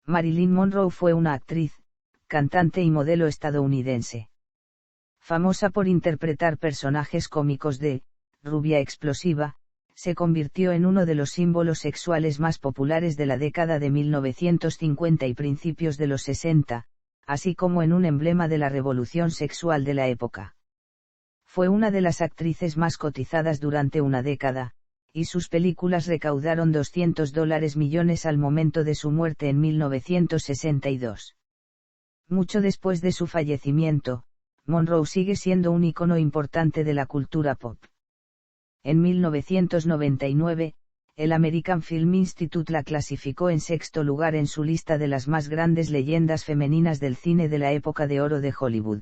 Marilyn Monroe fue una actriz, cantante y modelo estadounidense. Famosa por interpretar personajes cómicos de rubia explosiva, se convirtió en uno de los símbolos sexuales más populares de la década de 1950 y principios de los 60, así como en un emblema de la revolución sexual de la época. Fue una de las actrices más cotizadas durante una década, y sus películas recaudaron $200 millones al momento de su muerte en 1962. Mucho después de su fallecimiento, Monroe sigue siendo un icono importante de la cultura pop. En 1999, el American Film Institute la clasificó en sexto lugar en su lista de las más grandes leyendas femeninas del cine de la época de oro de Hollywood.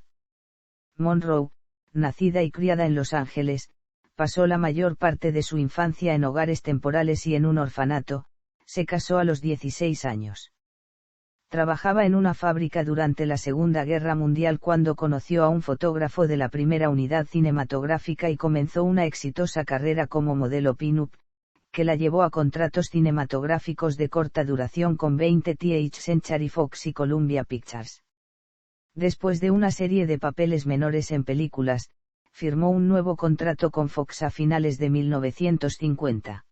Monroe, nacida y criada en Los Ángeles, pasó la mayor parte de su infancia en hogares temporales y en un orfanato. Se casó a los 16 años. Trabajaba en una fábrica durante la Segunda Guerra Mundial cuando conoció a un fotógrafo de la primera unidad cinematográfica y comenzó una exitosa carrera como modelo pin-up, que la llevó a contratos cinematográficos de corta duración con 20th Century Fox y Columbia Pictures. Después de una serie de papeles menores en películas, firmó un nuevo contrato con Fox a finales de 1950.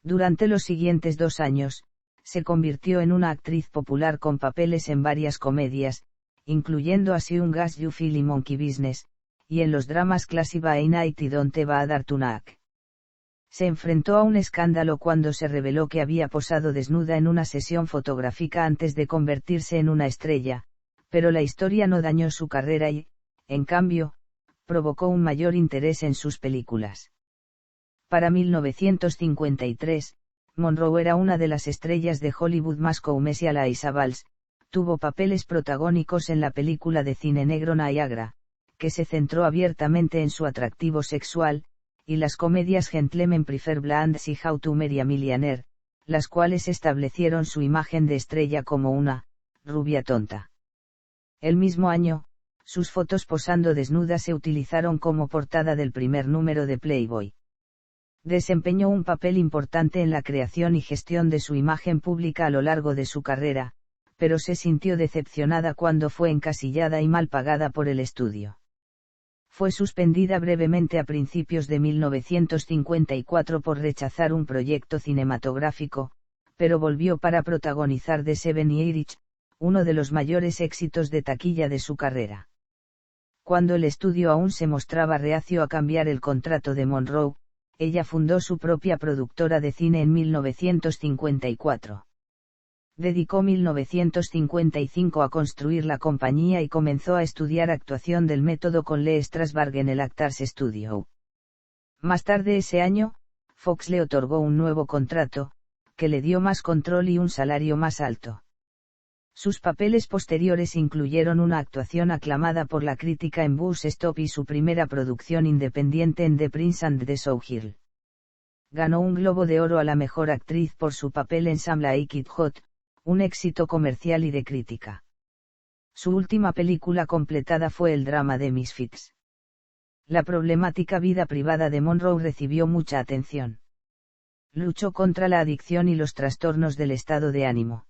Durante los siguientes 2 años, se convirtió en una actriz popular con papeles en varias comedias, incluyendo As Young As You Feel y Monkey Business, y en los dramas Classy by Night y Don't Bother Tonight. Se enfrentó a un escándalo cuando se reveló que había posado desnuda en una sesión fotográfica antes de convertirse en una estrella, pero la historia no dañó su carrera y, en cambio, provocó un mayor interés en sus películas. Para 1953, Monroe era una de las estrellas de Hollywood más commerciales. Tuvo papeles protagónicos en la película de cine negro Niagara, que se centró abiertamente en su atractivo sexual, y las comedias Gentlemen Prefer Blondes y How to Marry a Millionaire, las cuales establecieron su imagen de estrella como una rubia tonta. El mismo año, sus fotos posando desnuda se utilizaron como portada del primer número de Playboy. Desempeñó un papel importante en la creación y gestión de su imagen pública a lo largo de su carrera, pero se sintió decepcionada cuando fue encasillada y mal pagada por el estudio. Fue suspendida brevemente a principios de 1954 por rechazar un proyecto cinematográfico, pero volvió para protagonizar The Seven Years, uno de los mayores éxitos de taquilla de su carrera. Cuando el estudio aún se mostraba reacio a cambiar el contrato de Monroe, ella fundó su propia productora de cine en 1954. Dedicó 1955 a construir la compañía y comenzó a estudiar actuación del método con Lee Strasberg en el Actors Studio. Más tarde ese año, Fox le otorgó un nuevo contrato, que le dio más control y un salario más alto. Sus papeles posteriores incluyeron una actuación aclamada por la crítica en Bus Stop y su primera producción independiente en The Prince and the Showgirl. Ganó un Globo de Oro a la mejor actriz por su papel en Some Like It Hot, un éxito comercial y de crítica. Su última película completada fue el drama de Misfits. La problemática vida privada de Monroe recibió mucha atención. Luchó contra la adicción y los trastornos del estado de ánimo.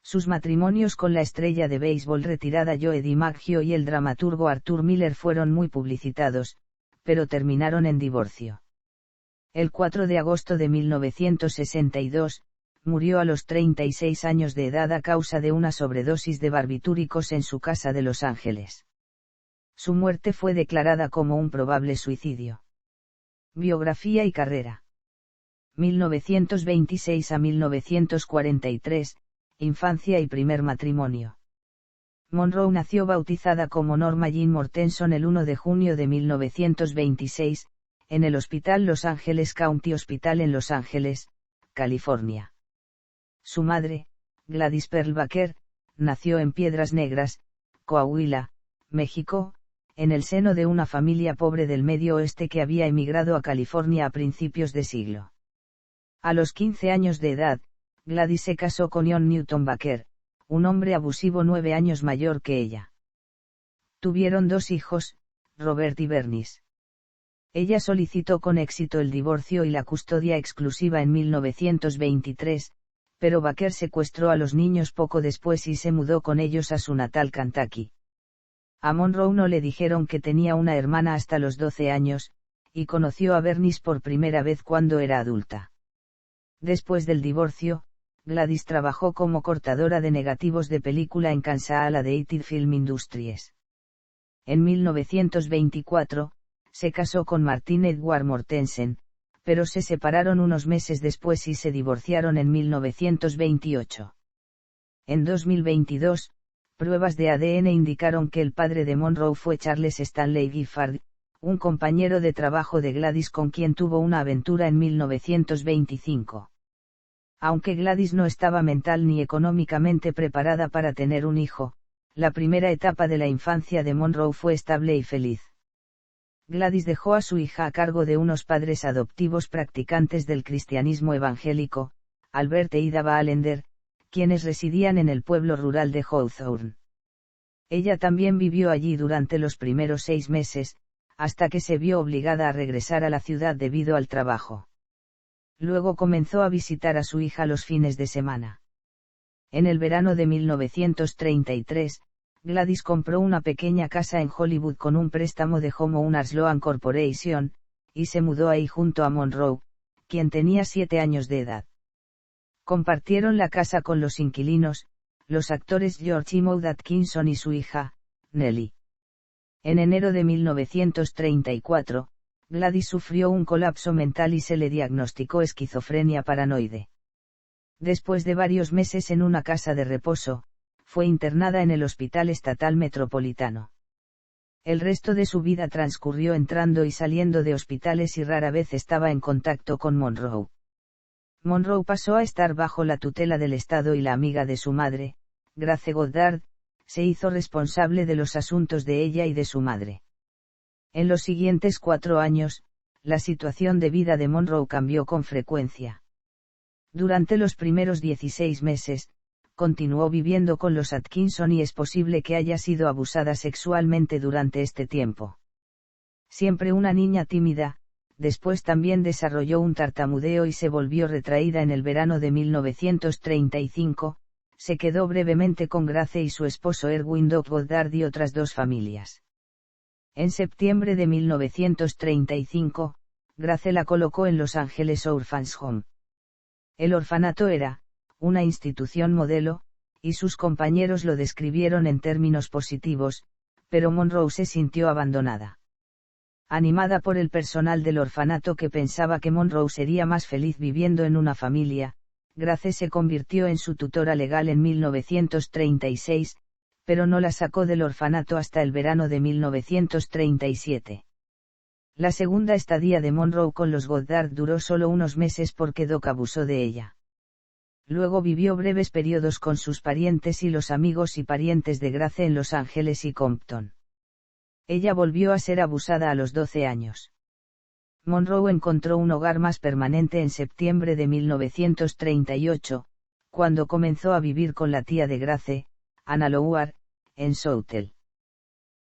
Sus matrimonios con la estrella de béisbol retirada Joe DiMaggio y el dramaturgo Arthur Miller fueron muy publicitados, pero terminaron en divorcio. El 4 de agosto de 1962, murió a los 36 años de edad a causa de una sobredosis de barbitúricos en su casa de Los Ángeles. Su muerte fue declarada como un probable suicidio. Biografía y carrera. 1926 a 1943. Infancia y primer matrimonio. Monroe nació bautizada como Norma Jean Mortenson el 1 de junio de 1926, en el Hospital Los Ángeles County Hospital en Los Ángeles, California. Su madre, Gladys Pearl Baker, nació en Piedras Negras, Coahuila, México, en el seno de una familia pobre del Medio Oeste que había emigrado a California a principios de siglo. A los 15 años de edad, Gladys se casó con John Newton Baker, un hombre abusivo 9 años mayor que ella. Tuvieron 2 hijos, Robert y Bernice. Ella solicitó con éxito el divorcio y la custodia exclusiva en 1923, Pero Baker secuestró a los niños poco después y se mudó con ellos a su natal Kentucky. A Monroe no le dijeron que tenía una hermana hasta los 12 años, y conoció a Bernice por primera vez cuando era adulta. Después del divorcio, Gladys trabajó como cortadora de negativos de película en Kansas City Film Industries. En 1924, se casó con Martin Edward Mortensen, pero se separaron unos meses después y se divorciaron en 1928. En 2022, pruebas de ADN indicaron que el padre de Monroe fue Charles Stanley Giffard, un compañero de trabajo de Gladys con quien tuvo una aventura en 1925. Aunque Gladys no estaba mental ni económicamente preparada para tener un hijo, la primera etapa de la infancia de Monroe fue estable y feliz. Gladys dejó a su hija a cargo de unos padres adoptivos practicantes del cristianismo evangélico, Albert e Ida Ballender, quienes residían en el pueblo rural de Hawthorne. Ella también vivió allí durante los primeros 6 meses, hasta que se vio obligada a regresar a la ciudad debido al trabajo. Luego comenzó a visitar a su hija los fines de semana. En el verano de 1933, Gladys compró una pequeña casa en Hollywood con un préstamo de Homeowners Loan Corporation, y se mudó ahí junto a Monroe, quien tenía 7 años de edad. Compartieron la casa con los inquilinos, los actores George y Maud Atkinson y su hija, Nellie. En enero de 1934, Gladys sufrió un colapso mental y se le diagnosticó esquizofrenia paranoide. Después de varios meses en una casa de reposo, fue internada en el Hospital Estatal Metropolitano. El resto de su vida transcurrió entrando y saliendo de hospitales y rara vez estaba en contacto con Monroe. Monroe pasó a estar bajo la tutela del Estado y la amiga de su madre, Grace Goddard, se hizo responsable de los asuntos de ella y de su madre. En los siguientes 4 años, la situación de vida de Monroe cambió con frecuencia. Durante los primeros 16 meses, continuó viviendo con los Atkinson y es posible que haya sido abusada sexualmente durante este tiempo. Siempre una niña tímida, después también desarrolló un tartamudeo y se volvió retraída en el verano de 1935, se quedó brevemente con Grace y su esposo Erwin Doc Goddard y otras 2 familias. En septiembre de 1935, Grace la colocó en Los Ángeles Orphans Home. El orfanato era una institución modelo, y sus compañeros lo describieron en términos positivos, pero Monroe se sintió abandonada. Animada por el personal del orfanato que pensaba que Monroe sería más feliz viviendo en una familia, Grace se convirtió en su tutora legal en 1936, pero no la sacó del orfanato hasta el verano de 1937. La segunda estadía de Monroe con los Goddard duró solo unos meses porque Doc abusó de ella. Luego vivió breves periodos con sus parientes y los amigos y parientes de Grace en Los Ángeles y Compton. Ella volvió a ser abusada a los 12 años. Monroe encontró un hogar más permanente en septiembre de 1938, cuando comenzó a vivir con la tía de Grace, Anna Lowar, en Southell.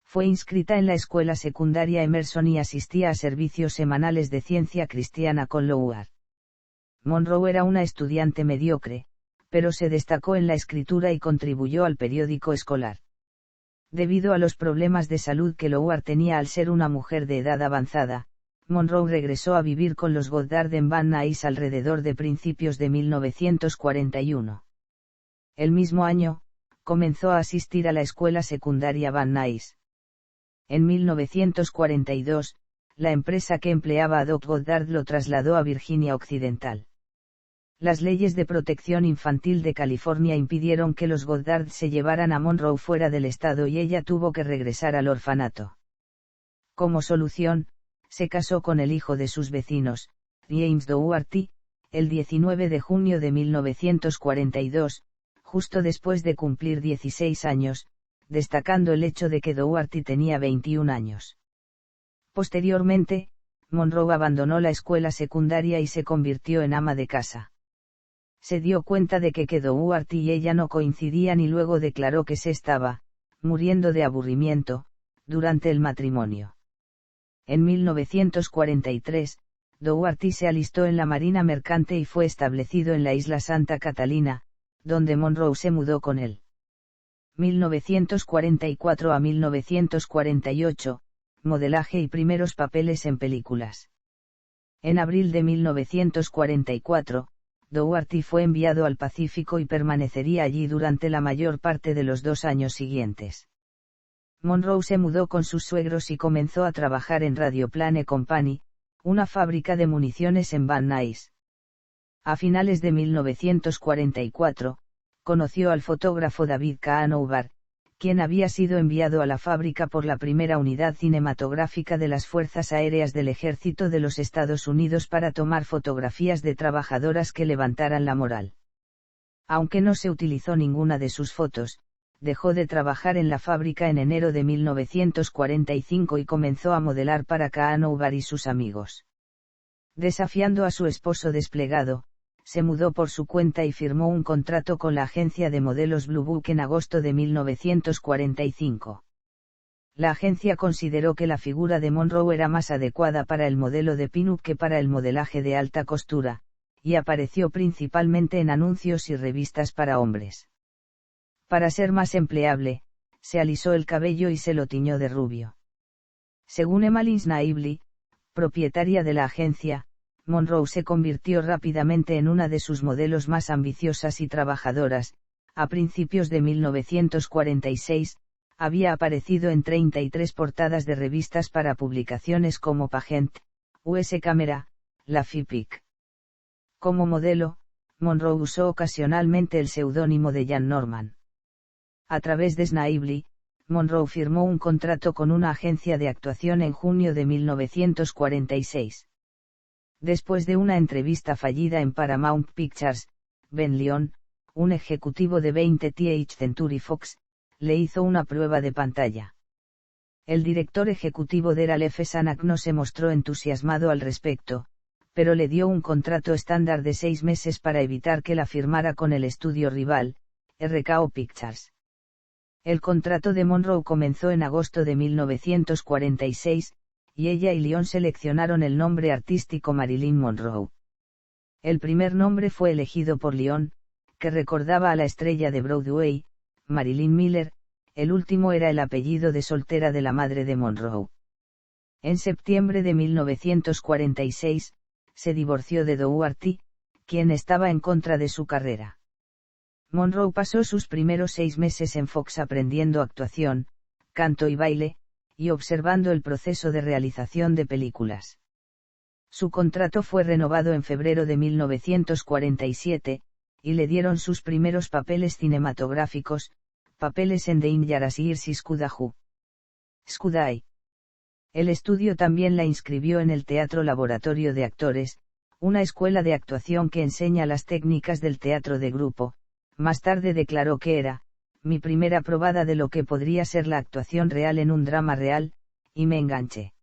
Fue inscrita en la escuela secundaria Emerson y asistía a servicios semanales de ciencia cristiana con Lowar. Monroe era una estudiante mediocre, pero se destacó en la escritura y contribuyó al periódico escolar. Debido a los problemas de salud que Lowar tenía al ser una mujer de edad avanzada, Monroe regresó a vivir con los Goddard en Van Nuys alrededor de principios de 1941. El mismo año, comenzó a asistir a la escuela secundaria Van Nuys. En 1942, la empresa que empleaba a Doc Goddard lo trasladó a Virginia Occidental. Las leyes de protección infantil de California impidieron que los Goddard se llevaran a Monroe fuera del estado y ella tuvo que regresar al orfanato. Como solución, se casó con el hijo de sus vecinos, James Dougherty, el 19 de junio de 1942, justo después de cumplir 16 años, destacando el hecho de que Dougherty tenía 21 años. Posteriormente, Monroe abandonó la escuela secundaria y se convirtió en ama de casa. Se dio cuenta de que Dougherty y ella no coincidían y luego declaró que se estaba muriendo de aburrimiento durante el matrimonio. En 1943, Dougherty se alistó en la Marina Mercante y fue establecido en la isla Santa Catalina, donde Monroe se mudó con él. 1944 a 1948, modelaje y primeros papeles en películas. En abril de 1944, Dougherty fue enviado al Pacífico y permanecería allí durante la mayor parte de los 2 años siguientes. Monroe se mudó con sus suegros y comenzó a trabajar en Radioplane Company, una fábrica de municiones en Van Nuys. A finales de 1944, conoció al fotógrafo David Kahn, quien había sido enviado a la fábrica por la primera unidad cinematográfica de las Fuerzas Aéreas del Ejército de los Estados Unidos para tomar fotografías de trabajadoras que levantaran la moral. Aunque no se utilizó ninguna de sus fotos, dejó de trabajar en la fábrica en enero de 1945 y comenzó a modelar para Kahn y sus amigos. Desafiando a su esposo desplegado, se mudó por su cuenta y firmó un contrato con la agencia de modelos Blue Book en agosto de 1945. La agencia consideró que la figura de Monroe era más adecuada para el modelo de pin-up que para el modelaje de alta costura, y apareció principalmente en anuncios y revistas para hombres. Para ser más empleable, se alisó el cabello y se lo tiñó de rubio. Según Emmeline Snively, propietaria de la agencia, Monroe se convirtió rápidamente en una de sus modelos más ambiciosas y trabajadoras. A principios de 1946, había aparecido en 33 portadas de revistas para publicaciones como Pageant, US Camera, La Fipic. Como modelo, Monroe usó ocasionalmente el seudónimo de Jan Norman. A través de Snively, Monroe firmó un contrato con una agencia de actuación en junio de 1946. Después de una entrevista fallida en Paramount Pictures, Ben Lyon, un ejecutivo de 20th Century Fox, le hizo una prueba de pantalla. El director ejecutivo Daryl F. Zanuck no se mostró entusiasmado al respecto, pero le dio un contrato estándar de 6 meses para evitar que la firmara con el estudio rival, RKO Pictures. El contrato de Monroe comenzó en agosto de 1946, y ella y Lyon seleccionaron el nombre artístico Marilyn Monroe. El primer nombre fue elegido por Lyon, que recordaba a la estrella de Broadway, Marilyn Miller. El último era el apellido de soltera de la madre de Monroe. En septiembre de 1946, se divorció de Dougherty, quien estaba en contra de su carrera. Monroe pasó sus primeros 6 meses en Fox aprendiendo actuación, canto y baile, y observando el proceso de realización de películas. Su contrato fue renovado en febrero de 1947, y le dieron sus primeros papeles cinematográficos, papeles en The Injarasis y Skudai. El estudio también la inscribió en el Teatro Laboratorio de Actores, una escuela de actuación que enseña las técnicas del teatro de grupo. Más tarde declaró que era mi primera probada de lo que podría ser la actuación real en un drama real, y me enganché.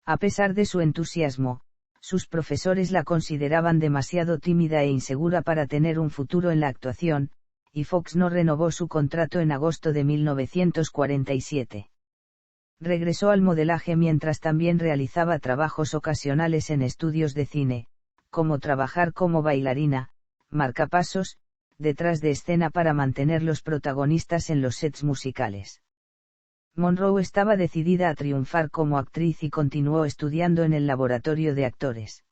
A pesar de su entusiasmo, sus profesores la consideraban demasiado tímida e insegura para tener un futuro en la actuación, y Fox no renovó su contrato en agosto de 1947. Regresó al modelaje mientras también realizaba trabajos ocasionales en estudios de cine, como trabajar como bailarina, marcapasos, detrás de escena para mantener los protagonistas en los sets musicales. Monroe estaba decidida a triunfar como actriz y continuó estudiando en el laboratorio de actores.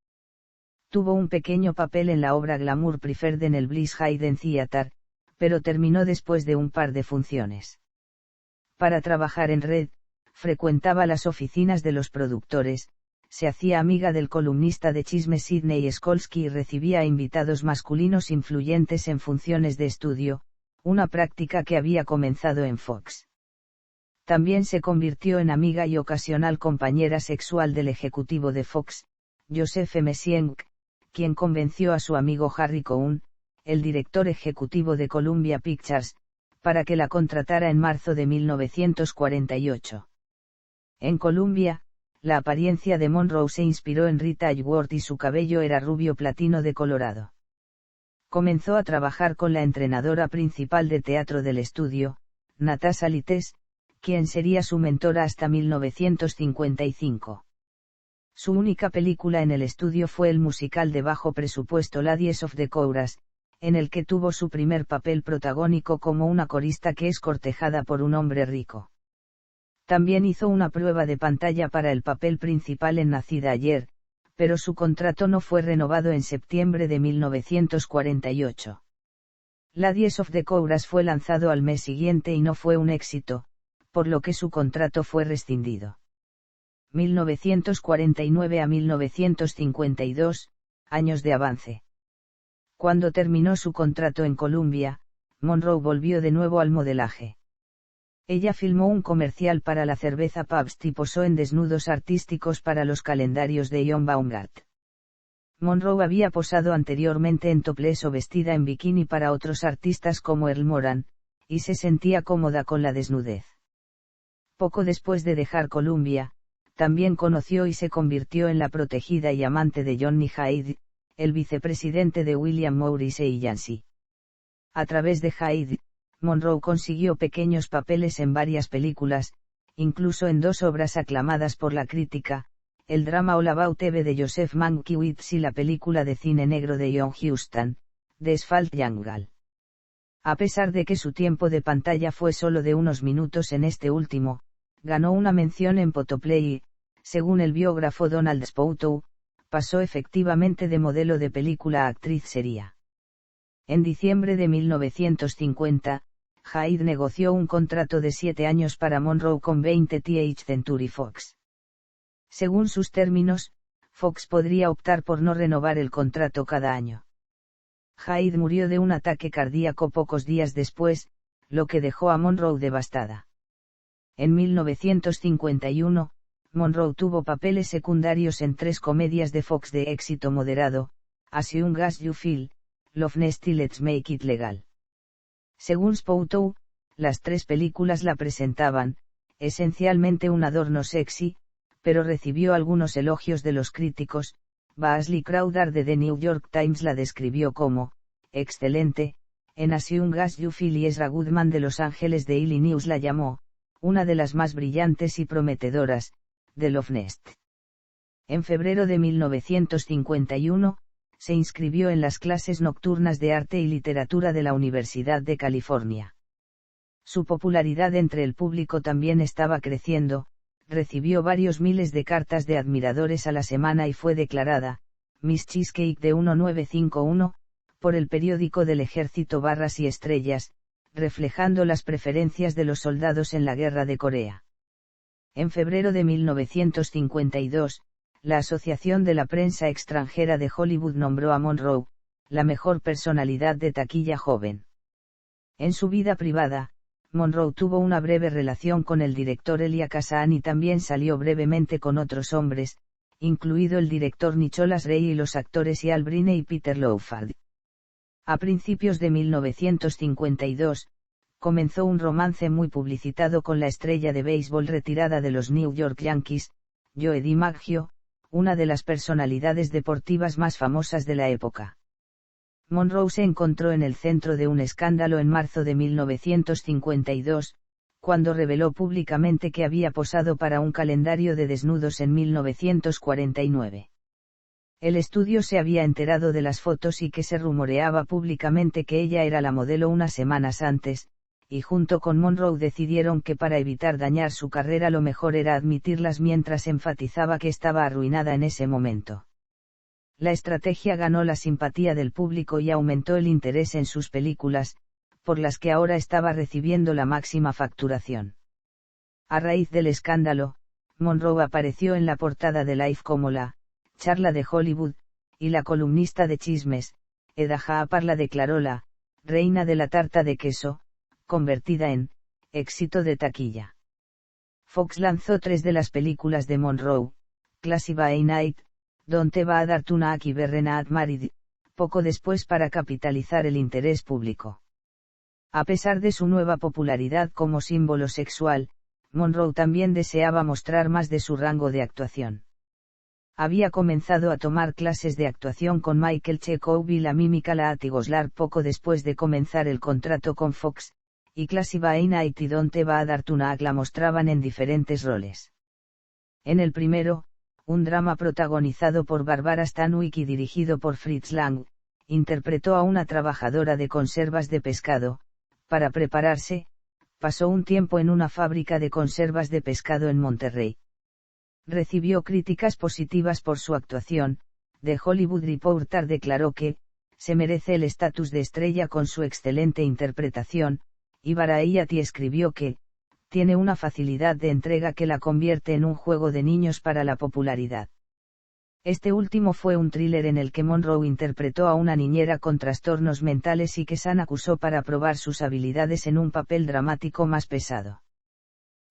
Tuvo un pequeño papel en la obra Glamour Preferred en el Bliss Hayden Theatre, pero terminó después de un par de funciones. Para trabajar en Red, frecuentaba las oficinas de los productores, se hacía amiga del columnista de chismes Sidney Skolsky y recibía a invitados masculinos influyentes en funciones de estudio, una práctica que había comenzado en Fox. También se convirtió en amiga y ocasional compañera sexual del ejecutivo de Fox, Joseph M. Sienk, quien convenció a su amigo Harry Cohn, el director ejecutivo de Columbia Pictures, para que la contratara en marzo de 1948. En Columbia, la apariencia de Monroe se inspiró en Rita Hayworth y su cabello era rubio platino de colorado. Comenzó a trabajar con la entrenadora principal de teatro del estudio, Natasha Littes, quien sería su mentora hasta 1955. Su única película en el estudio fue el musical de bajo presupuesto Ladies of the Chorus, en el que tuvo su primer papel protagónico como una corista que es cortejada por un hombre rico. También hizo una prueba de pantalla para el papel principal en Nacida ayer, pero su contrato no fue renovado en septiembre de 1948. Ladies of the Chorus fue lanzado al mes siguiente y no fue un éxito, por lo que su contrato fue rescindido. 1949 a 1952, años de avance. Cuando terminó su contrato en Columbia, Monroe volvió de nuevo al modelaje. Ella filmó un comercial para la cerveza Pabst y posó en desnudos artísticos para los calendarios de John Baumgart. Monroe había posado anteriormente en topless o vestida en bikini para otros artistas como Earl Moran, y se sentía cómoda con la desnudez. Poco después de dejar Columbia, también conoció y se convirtió en la protegida y amante de Johnny Hyde, el vicepresidente de William Morris Agency. A través de Hyde, Monroe consiguió pequeños papeles en varias películas, incluso en 2 obras aclamadas por la crítica, el drama All About Eve de Joseph Mankiewicz y la película de cine negro de John Huston, The Asphalt Jungle. A pesar de que su tiempo de pantalla fue solo de unos minutos en este último, ganó una mención en Photoplay y, según el biógrafo Donald Spoutou, pasó efectivamente de modelo de película a actriz seria. En diciembre de 1950, Hyde negoció un contrato de 7 años para Monroe con 20th Century Fox. Según sus términos, Fox podría optar por no renovar el contrato cada año. Hyde murió de un ataque cardíaco pocos días después, lo que dejó a Monroe devastada. En 1951, Monroe tuvo papeles secundarios en 3 comedias de Fox de éxito moderado, As Young as You Feel, Love Nest y Let's Make It Legal. Según Spoutou, las 3 películas la presentaban, esencialmente un adorno sexy, pero recibió algunos elogios de los críticos. Beasley Crowder de The New York Times la describió como excelente, en As Young as You Feel, y Ezra Goodman de Los Ángeles Daily News la llamó una de las más brillantes y prometedoras, de Love Nest. En febrero de 1951, se inscribió en las clases nocturnas de arte y literatura de la Universidad de California. Su popularidad entre el público también estaba creciendo, recibió varios miles de cartas de admiradores a la semana y fue declarada Miss Cheesecake de 1951, por el periódico del Ejército Barras y Estrellas, reflejando las preferencias de los soldados en la Guerra de Corea. En febrero de 1952, la Asociación de la Prensa Extranjera de Hollywood nombró a Monroe la mejor personalidad de taquilla joven. En su vida privada, Monroe tuvo una breve relación con el director Elia Kazan y también salió brevemente con otros hombres, incluido el director Nicholas Ray y los actores Ian Brine y Peter Lawford. A principios de 1952, comenzó un romance muy publicitado con la estrella de béisbol retirada de los New York Yankees, Joe DiMaggio, una de las personalidades deportivas más famosas de la época. Monroe se encontró en el centro de un escándalo en marzo de 1952, cuando reveló públicamente que había posado para un calendario de desnudos en 1949. El estudio se había enterado de las fotos y que se rumoreaba públicamente que ella era la modelo unas semanas antes, y junto con Monroe decidieron que para evitar dañar su carrera lo mejor era admitirlas, mientras enfatizaba que estaba arruinada en ese momento. La estrategia ganó la simpatía del público y aumentó el interés en sus películas, por las que ahora estaba recibiendo la máxima facturación. A raíz del escándalo, Monroe apareció en la portada de Life como la charla de Hollywood, y la columnista de chismes, Eda Jaapar, la declaró la reina de la tarta de queso, convertida en éxito de taquilla. Fox lanzó 3 de las películas de Monroe, Classy by Night, Don't Bother Tonight y We're Not Married, poco después para capitalizar el interés público. A pesar de su nueva popularidad como símbolo sexual, Monroe también deseaba mostrar más de su rango de actuación. Había comenzado a tomar clases de actuación con Michael Chekhov y la mímica Laati Goslar poco después de comenzar el contrato con Fox, y Classy by Night y Don't Bother Tonight la mostraban en diferentes roles. En el primero, un drama protagonizado por Barbara Stanwyck y dirigido por Fritz Lang, interpretó a una trabajadora de conservas de pescado. Para prepararse, pasó un tiempo en una fábrica de conservas de pescado en Monterrey. Recibió críticas positivas por su actuación. The Hollywood Reporter declaró que se merece el estatus de estrella con su excelente interpretación, y Variety escribió que tiene una facilidad de entrega que la convierte en un juego de niños para la popularidad. Este último fue un thriller en el que Monroe interpretó a una niñera con trastornos mentales y que Sun acusó para probar sus habilidades en un papel dramático más pesado.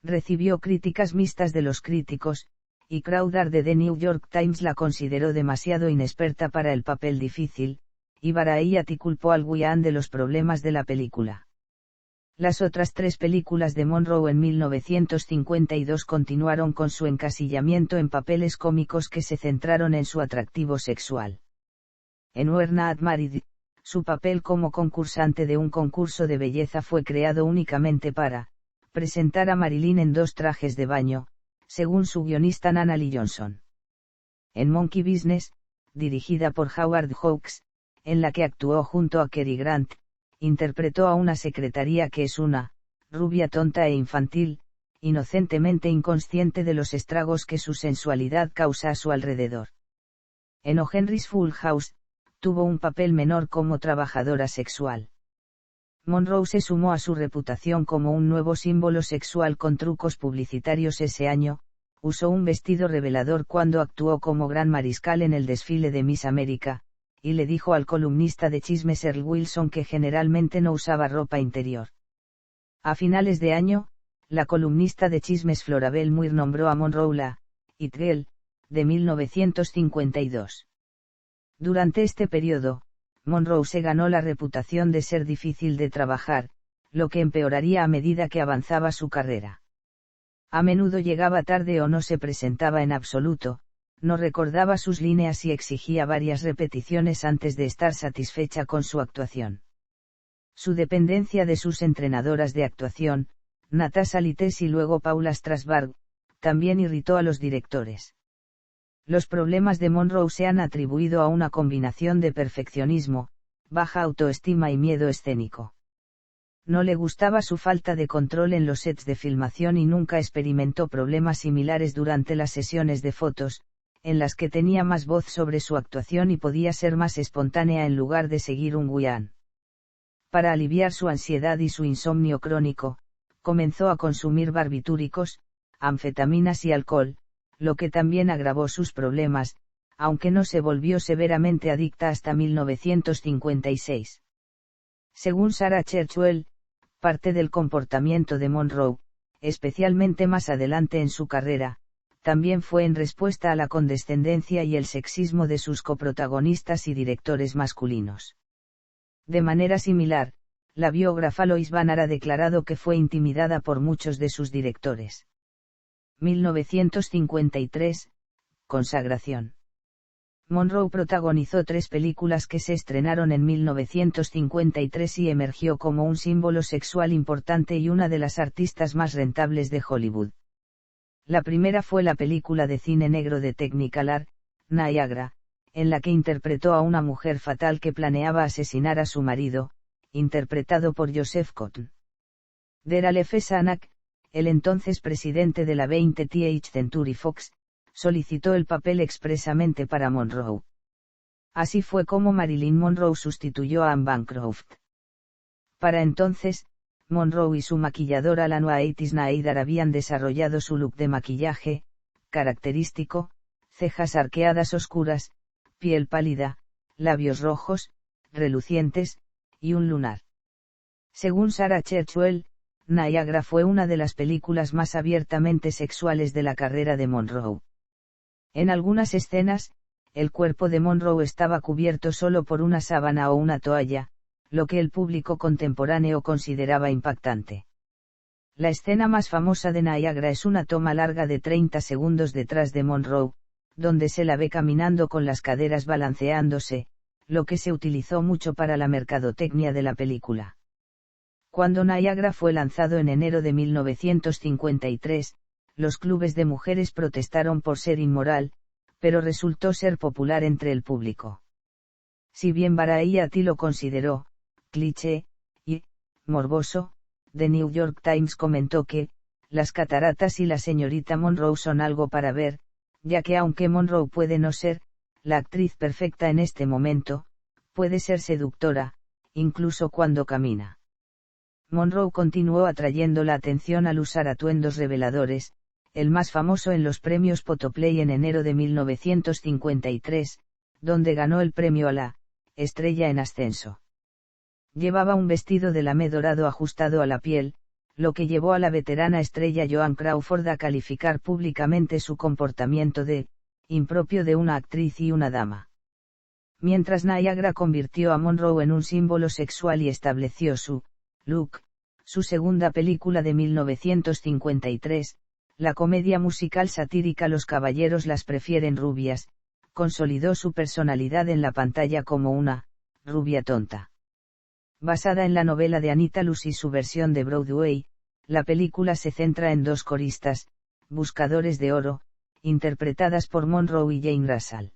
Recibió críticas mixtas de los críticos, y Crowder de The New York Times la consideró demasiado inexperta para el papel difícil, y Variety culpó al Guion de los problemas de la película. Las otras 3 películas de Monroe en 1952 continuaron con su encasillamiento en papeles cómicos que se centraron en su atractivo sexual. En We're Not Married, su papel como concursante de un concurso de belleza fue creado únicamente para presentar a Marilyn en 2 trajes de baño, según su guionista Nana Lee Johnson. En Monkey Business, dirigida por Howard Hawks, en la que actuó junto a Cary Grant, interpretó a una secretaria que es una rubia tonta e infantil, inocentemente inconsciente de los estragos que su sensualidad causa a su alrededor. En O. Henry's Full House, tuvo un papel menor como trabajadora sexual. Monroe se sumó a su reputación como un nuevo símbolo sexual con trucos publicitarios ese año. Usó un vestido revelador cuando actuó como gran mariscal en el desfile de Miss América, y le dijo al columnista de chismes Earl Wilson que generalmente no usaba ropa interior. A finales de año, la columnista de chismes Florabelle Muir nombró a Monroe la It Girl de 1952. Durante este periodo, Monroe se ganó la reputación de ser difícil de trabajar, lo que empeoraría a medida que avanzaba su carrera. A menudo llegaba tarde o no se presentaba en absoluto, no recordaba sus líneas y exigía varias repeticiones antes de estar satisfecha con su actuación. Su dependencia de sus entrenadoras de actuación, Natasha Littes y luego Paula Strasberg, también irritó a los directores. Los problemas de Monroe se han atribuido a una combinación de perfeccionismo, baja autoestima y miedo escénico. No le gustaba su falta de control en los sets de filmación y nunca experimentó problemas similares durante las sesiones de fotos, en las que tenía más voz sobre su actuación y podía ser más espontánea en lugar de seguir un guión. Para aliviar su ansiedad y su insomnio crónico, comenzó a consumir barbitúricos, anfetaminas y alcohol, lo que también agravó sus problemas, aunque no se volvió severamente adicta hasta 1956. Según Sarah Churchwell, parte del comportamiento de Monroe, especialmente más adelante en su carrera, también fue en respuesta a la condescendencia y el sexismo de sus coprotagonistas y directores masculinos. De manera similar, la biógrafa Lois Banner ha declarado que fue intimidada por muchos de sus directores. 1953, Consagración. Monroe protagonizó 3 películas que se estrenaron en 1953 y emergió como un símbolo sexual importante y una de las artistas más rentables de Hollywood. La primera fue la película de cine negro de Technicolor, Niagara, en la que interpretó a una mujer fatal que planeaba asesinar a su marido, interpretado por Joseph Cotton. Darrell F. Zanuck, el entonces presidente de la 20th Century Fox, solicitó el papel expresamente para Monroe. Así fue como Marilyn Monroe sustituyó a Anne Bancroft. Para entonces, Monroe y su maquilladora Lanoa Otis Naidar habían desarrollado su look de maquillaje, característico, cejas arqueadas oscuras, piel pálida, labios rojos, relucientes, y un lunar. Según Sarah Churchwell, Niagara fue una de las películas más abiertamente sexuales de la carrera de Monroe. En algunas escenas, el cuerpo de Monroe estaba cubierto solo por una sábana o una toalla, lo que el público contemporáneo consideraba impactante. La escena más famosa de Niagara es una toma larga de 30 segundos detrás de Monroe, donde se la ve caminando con las caderas balanceándose, lo que se utilizó mucho para la mercadotecnia de la película. Cuando Niagara fue lanzado en enero de 1953, los clubes de mujeres protestaron por ser inmoral, pero resultó ser popular entre el público. Si bien Variety lo consideró cliché y morboso, The New York Times comentó que las cataratas y la señorita Monroe son algo para ver, ya que aunque Monroe puede no ser la actriz perfecta en este momento, puede ser seductora, incluso cuando camina. Monroe continuó atrayendo la atención al usar atuendos reveladores, el más famoso en los premios Photoplay en enero de 1953, donde ganó el premio a la estrella en ascenso. Llevaba un vestido de lamé dorado ajustado a la piel, lo que llevó a la veterana estrella Joan Crawford a calificar públicamente su comportamiento de impropio de una actriz y una dama. Mientras Niagara convirtió a Monroe en un símbolo sexual y estableció su look, su segunda película de 1953, la comedia musical satírica Los caballeros las prefieren rubias, consolidó su personalidad en la pantalla como una rubia tonta. Basada en la novela de Anita Loos y su versión de Broadway, la película se centra en dos coristas, buscadores de oro, interpretadas por Monroe y Jane Russell.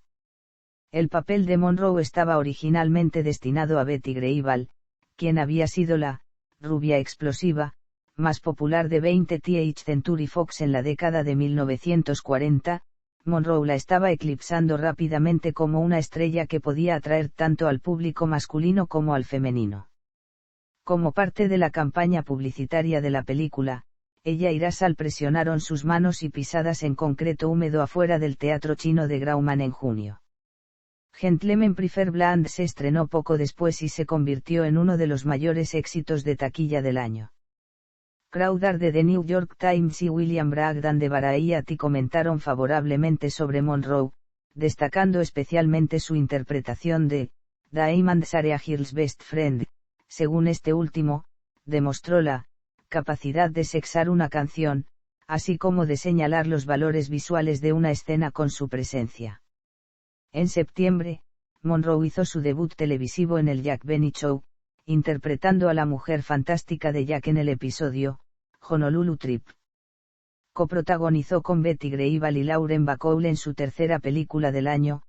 El papel de Monroe estaba originalmente destinado a Betty Grable, quien había sido la rubia explosiva más popular de 20th Century Fox en la década de 1940. Monroe la estaba eclipsando rápidamente como una estrella que podía atraer tanto al público masculino como al femenino. Como parte de la campaña publicitaria de la película, ella y Russell presionaron sus manos y pisadas en concreto húmedo afuera del Teatro Chino de Grauman en junio. Gentlemen Prefer Blonde se estrenó poco después y se convirtió en uno de los mayores éxitos de taquilla del año. Crowder de The New York Times y William Bragdon de Variety comentaron favorablemente sobre Monroe, destacando especialmente su interpretación de Diamond Sarah Hill's Best Friend. Según este último, demostró la capacidad de sexar una canción, así como de señalar los valores visuales de una escena con su presencia. En septiembre, Monroe hizo su debut televisivo en el Jack Benny Show, interpretando a la mujer fantástica de Jack en el episodio Honolulu Trip. Coprotagonizó con Betty Grable y Lauren Bacall en su tercera película del año,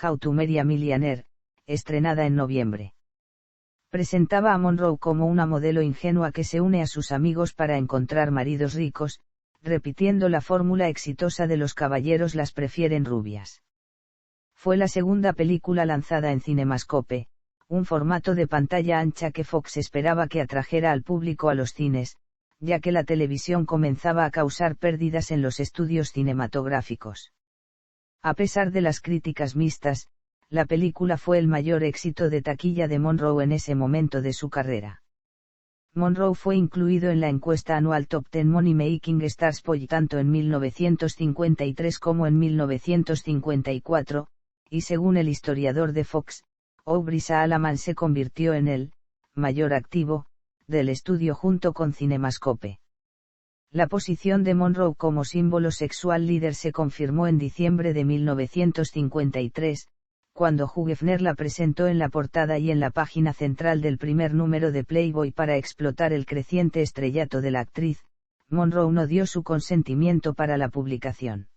How to Marry a Millionaire, estrenada en noviembre. Presentaba a Monroe como una modelo ingenua que se une a sus amigos para encontrar maridos ricos, repitiendo la fórmula exitosa de los caballeros las prefieren rubias. Fue la segunda película lanzada en CinemaScope, un formato de pantalla ancha que Fox esperaba que atrajera al público a los cines, ya que la televisión comenzaba a causar pérdidas en los estudios cinematográficos. A pesar de las críticas mixtas, la película fue el mayor éxito de taquilla de Monroe en ese momento de su carrera. Monroe fue incluido en la encuesta anual Top 10 Money Making Stars Poll tanto en 1953 como en 1954, y según el historiador de Fox, Aubrey Salaman se convirtió en el mayor activo del estudio junto con CinemaScope. La posición de Monroe como símbolo sexual líder se confirmó en diciembre de 1953, cuando Hugh Hefner la presentó en la portada y en la página central del primer número de Playboy para explotar el creciente estrellato de la actriz. Monroe no dio su consentimiento para la publicación.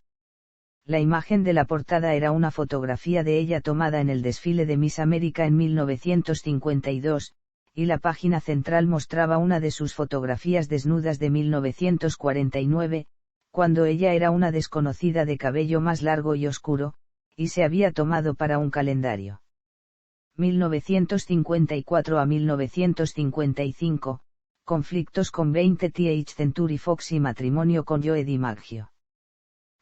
La imagen de la portada era una fotografía de ella tomada en el desfile de Miss América en 1952, y la página central mostraba una de sus fotografías desnudas de 1949, cuando ella era una desconocida de cabello más largo y oscuro, y se había tomado para un calendario. 1954 a 1955, conflictos con 20th Century Fox y matrimonio con Joe DiMaggio.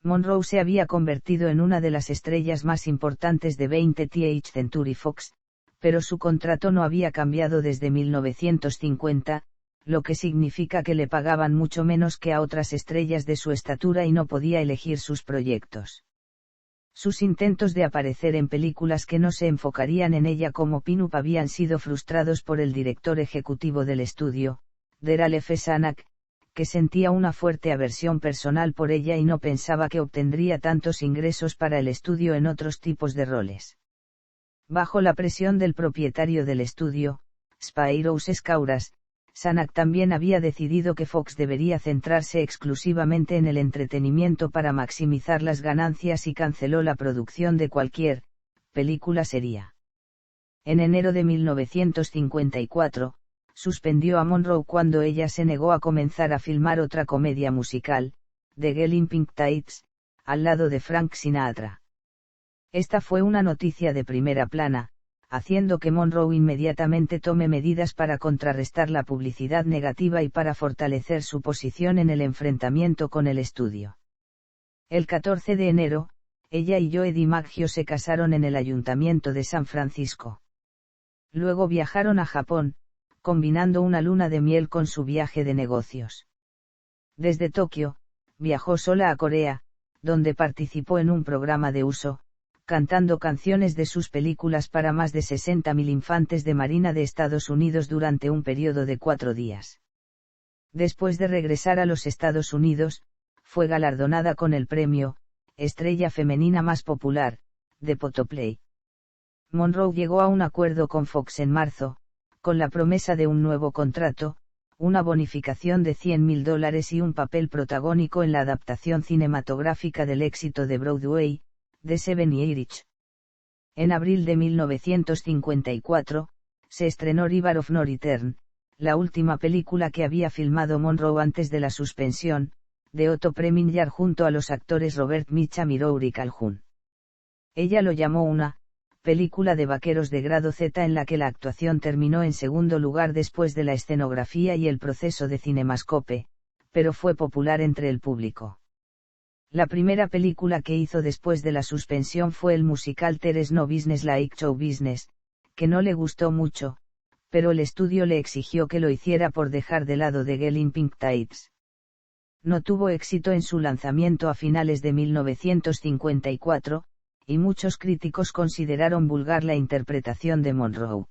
Monroe se había convertido en una de las estrellas más importantes de 20th Century Fox, pero su contrato no había cambiado desde 1950, lo que significa que le pagaban mucho menos que a otras estrellas de su estatura y no podía elegir sus proyectos. Sus intentos de aparecer en películas que no se enfocarían en ella como pin-up habían sido frustrados por el director ejecutivo del estudio, Daryl F. Zanuck, que sentía una fuerte aversión personal por ella y no pensaba que obtendría tantos ingresos para el estudio en otros tipos de roles. Bajo la presión del propietario del estudio, Spyros Skouras, Zanuck también había decidido que Fox debería centrarse exclusivamente en el entretenimiento para maximizar las ganancias y canceló la producción de cualquier película seria. En enero de 1954, suspendió a Monroe cuando ella se negó a comenzar a filmar otra comedia musical, The Girl in Pink Tights, al lado de Frank Sinatra. Esta fue una noticia de primera plana, haciendo que Monroe inmediatamente tome medidas para contrarrestar la publicidad negativa y para fortalecer su posición en el enfrentamiento con el estudio. El 14 de enero, ella y Joe DiMaggio se casaron en el Ayuntamiento de San Francisco. Luego viajaron a Japón, combinando una luna de miel con su viaje de negocios. Desde Tokio, viajó sola a Corea, donde participó en un programa de uso, cantando canciones de sus películas para más de 60.000 infantes de Marina de Estados Unidos durante un periodo de 4 días. Después de regresar a los Estados Unidos, fue galardonada con el premio Estrella Femenina Más Popular, de Photoplay. Monroe llegó a un acuerdo con Fox en marzo, con la promesa de un nuevo contrato, una bonificación de $100.000 y un papel protagónico en la adaptación cinematográfica del éxito de Broadway, The Seven Years. En abril de 1954, se estrenó River of No Return, la última película que había filmado Monroe antes de la suspensión, de Otto Preminger junto a los actores Robert Mitchum y Rory Calhoun. Ella lo llamó una película de vaqueros de grado Z en la que la actuación terminó en segundo lugar después de la escenografía y el proceso de cinemascope, pero fue popular entre el público. La primera película que hizo después de la suspensión fue el musical There's No Business Like Show Business, que no le gustó mucho, pero el estudio le exigió que lo hiciera por dejar de lado The Girl in Pink Tights. No tuvo éxito en su lanzamiento a finales de 1954, y muchos críticos consideraron vulgar la interpretación de Monroe.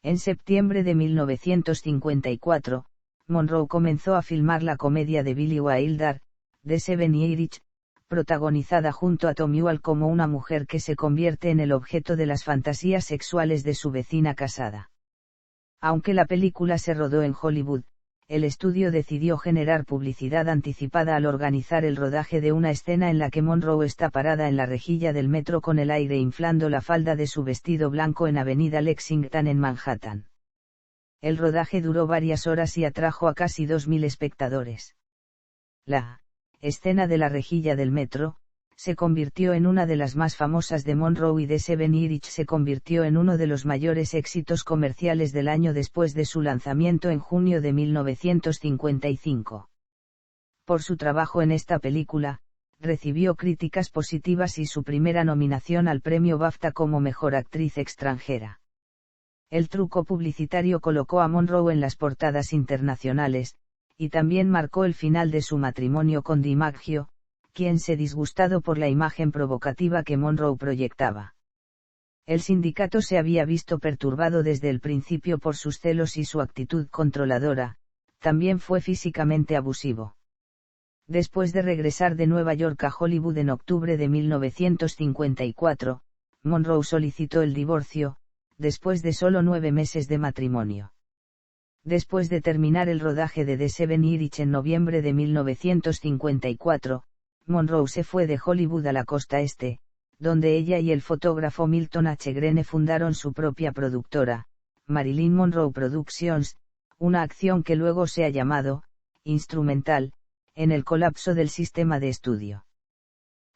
En septiembre de 1954, Monroe comenzó a filmar la comedia de Billy Wilder, The Seven Years, protagonizada junto a Tom Ewell como una mujer que se convierte en el objeto de las fantasías sexuales de su vecina casada. Aunque la película se rodó en Hollywood, el estudio decidió generar publicidad anticipada al organizar el rodaje de una escena en la que Monroe está parada en la rejilla del metro con el aire inflando la falda de su vestido blanco en Avenida Lexington en Manhattan. El rodaje duró varias horas y atrajo a casi 2.000 espectadores. La escena de la rejilla del metro se convirtió en una de las más famosas de Monroe y The Seven Years se convirtió en uno de los mayores éxitos comerciales del año después de su lanzamiento en junio de 1955. Por su trabajo en esta película, recibió críticas positivas y su primera nominación al premio BAFTA como Mejor Actriz Extranjera. El truco publicitario colocó a Monroe en las portadas internacionales, y también marcó el final de su matrimonio con DiMaggio, quien se disgustado por la imagen provocativa que Monroe proyectaba. El sindicato se había visto perturbado desde el principio por sus celos y su actitud controladora, también fue físicamente abusivo. Después de regresar de Nueva York a Hollywood en octubre de 1954, Monroe solicitó el divorcio, después de solo 9 meses de matrimonio. Después de terminar el rodaje de The Seven Years en noviembre de 1954, Monroe se fue de Hollywood a la costa este, donde ella y el fotógrafo Milton H. Greene fundaron su propia productora, Marilyn Monroe Productions, una acción que luego se ha llamado instrumental en el colapso del sistema de estudio.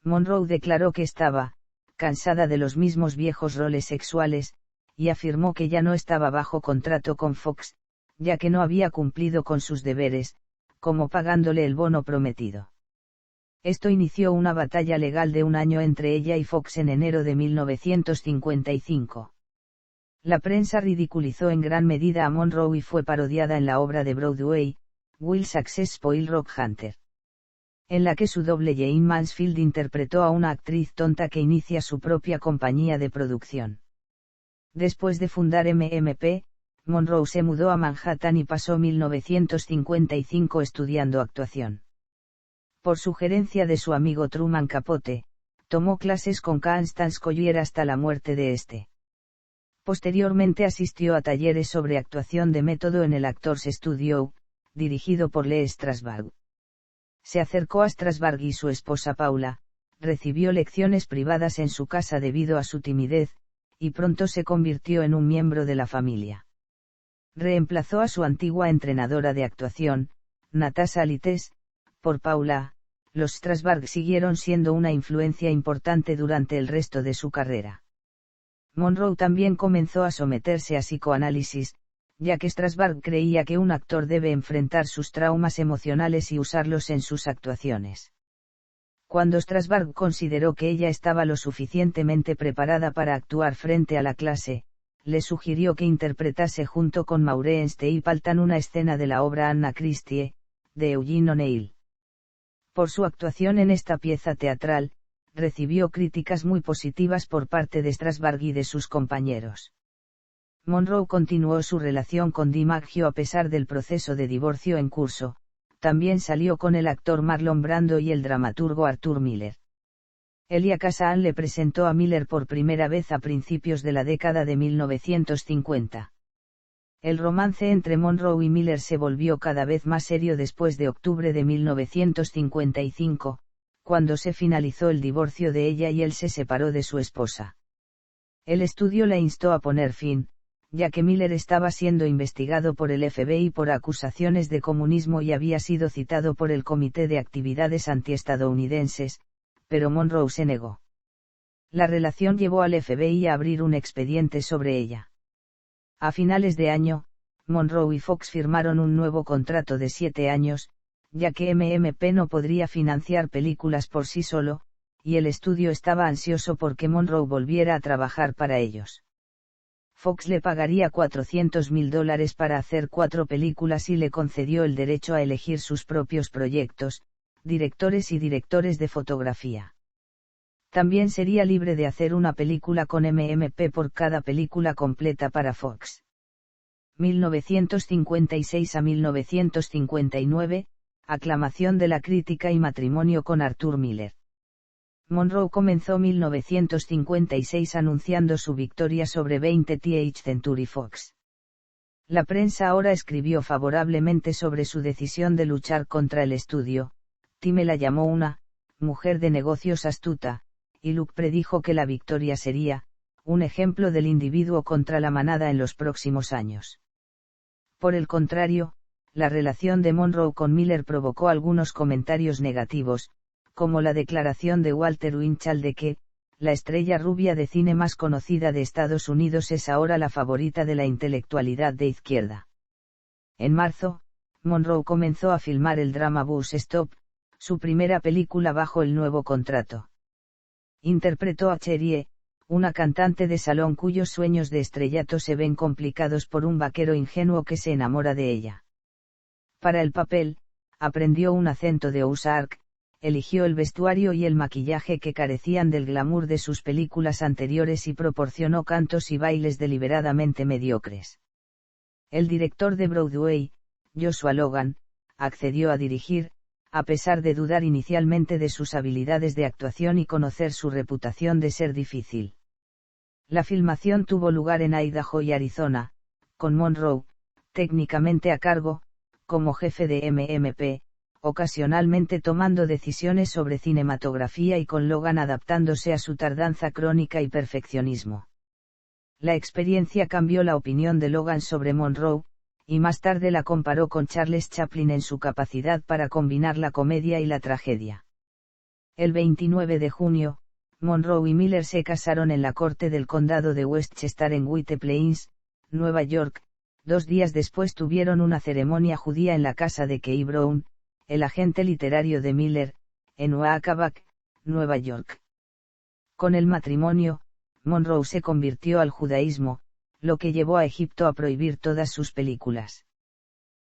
Monroe declaró que estaba cansada de los mismos viejos roles sexuales, y afirmó que ya no estaba bajo contrato con Fox, ya que no había cumplido con sus deberes, como pagándole el bono prometido. Esto inició una batalla legal de un año entre ella y Fox en enero de 1955. La prensa ridiculizó en gran medida a Monroe y fue parodiada en la obra de Broadway, Will Success Spoil Rock Hunter, en la que su doble Jane Mansfield interpretó a una actriz tonta que inicia su propia compañía de producción. Después de fundar MMP, Monroe se mudó a Manhattan y pasó 1955 estudiando actuación. Por sugerencia de su amigo Truman Capote, tomó clases con Constance Collier hasta la muerte de este. Posteriormente asistió a talleres sobre actuación de método en el Actors Studio, dirigido por Lee Strasberg. Se acercó a Strasberg y su esposa Paula, recibió lecciones privadas en su casa debido a su timidez, y pronto se convirtió en un miembro de la familia. Reemplazó a su antigua entrenadora de actuación, Natasha Lites, por Paula. Los Strasberg siguieron siendo una influencia importante durante el resto de su carrera. Monroe también comenzó a someterse a psicoanálisis, ya que Strasberg creía que un actor debe enfrentar sus traumas emocionales y usarlos en sus actuaciones. Cuando Strasberg consideró que ella estaba lo suficientemente preparada para actuar frente a la clase, le sugirió que interpretase junto con Maureen Stapleton una escena de la obra Anna Christie, de Eugene O'Neill. Por su actuación en esta pieza teatral, recibió críticas muy positivas por parte de Strasberg y de sus compañeros. Monroe continuó su relación con DiMaggio a pesar del proceso de divorcio en curso. También salió con el actor Marlon Brando y el dramaturgo Arthur Miller. Elia Kazan le presentó a Miller por primera vez a principios de la década de 1950. El romance entre Monroe y Miller se volvió cada vez más serio después de octubre de 1955, cuando se finalizó el divorcio de ella y él se separó de su esposa. El estudio la instó a poner fin, ya que Miller estaba siendo investigado por el FBI por acusaciones de comunismo y había sido citado por el Comité de Actividades Antiestadounidenses, pero Monroe se negó. La relación llevó al FBI a abrir un expediente sobre ella. A finales de año, Monroe y Fox firmaron un nuevo contrato de 7 años, ya que MMP no podría financiar películas por sí solo, y el estudio estaba ansioso porque Monroe volviera a trabajar para ellos. Fox le pagaría $400,000 para hacer 4 películas y le concedió el derecho a elegir sus propios proyectos, directores y directores de fotografía. También sería libre de hacer una película con MMP por cada película completa para Fox. 1956 a 1959, aclamación de la crítica y matrimonio con Arthur Miller. Monroe comenzó 1956 anunciando su victoria sobre 20th Century Fox. La prensa ahora escribió favorablemente sobre su decisión de luchar contra el estudio. Time la llamó una mujer de negocios astuta, y Luke predijo que la victoria sería un ejemplo del individuo contra la manada en los próximos años. Por el contrario, la relación de Monroe con Miller provocó algunos comentarios negativos, como la declaración de Walter Winchell de que, la estrella rubia de cine más conocida de Estados Unidos es ahora la favorita de la intelectualidad de izquierda. En marzo, Monroe comenzó a filmar el drama Bus Stop, su primera película bajo el nuevo contrato. Interpretó a Cherie, una cantante de salón cuyos sueños de estrellato se ven complicados por un vaquero ingenuo que se enamora de ella. Para el papel, aprendió un acento de Ozark, eligió el vestuario y el maquillaje que carecían del glamour de sus películas anteriores y proporcionó cantos y bailes deliberadamente mediocres. El director de Broadway, Joshua Logan, accedió a dirigir, a pesar de dudar inicialmente de sus habilidades de actuación y conocer su reputación de ser difícil. La filmación tuvo lugar en Idaho y Arizona, con Monroe, técnicamente a cargo, como jefe de MMP, ocasionalmente tomando decisiones sobre cinematografía y con Logan adaptándose a su tardanza crónica y perfeccionismo. La experiencia cambió la opinión de Logan sobre Monroe, y más tarde la comparó con Charles Chaplin en su capacidad para combinar la comedia y la tragedia. El 29 de junio, Monroe y Miller se casaron en la corte del condado de Westchester en White Plains, Nueva York. 2 días después tuvieron una ceremonia judía en la casa de Kay Brown, el agente literario de Miller, en Oacabak, Nueva York. Con el matrimonio, Monroe se convirtió al judaísmo, lo que llevó a Egipto a prohibir todas sus películas.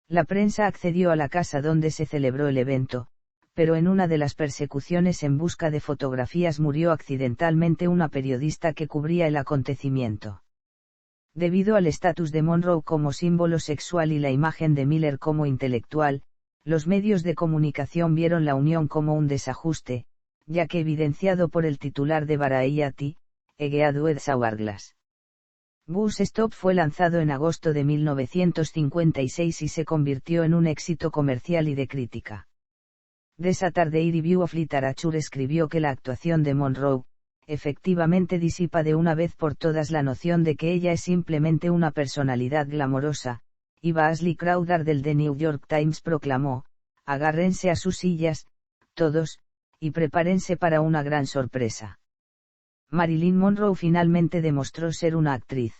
La prensa accedió a la casa donde se celebró el evento, pero en una de las persecuciones en busca de fotografías murió accidentalmente una periodista que cubría el acontecimiento. Debido al estatus de Monroe como símbolo sexual y la imagen de Miller como intelectual, los medios de comunicación vieron la unión como un desajuste, ya que evidenciado por el titular de Variety, Egeadued Hourglass. Bus Stop fue lanzado en agosto de 1956 y se convirtió en un éxito comercial y de crítica. The Saturday Review of Literature escribió que la actuación de Monroe, efectivamente disipa de una vez por todas la noción de que ella es simplemente una personalidad glamorosa, y Ashley Crowder del The New York Times proclamó: agárrense a sus sillas, todos, y prepárense para una gran sorpresa. Marilyn Monroe finalmente demostró ser una actriz.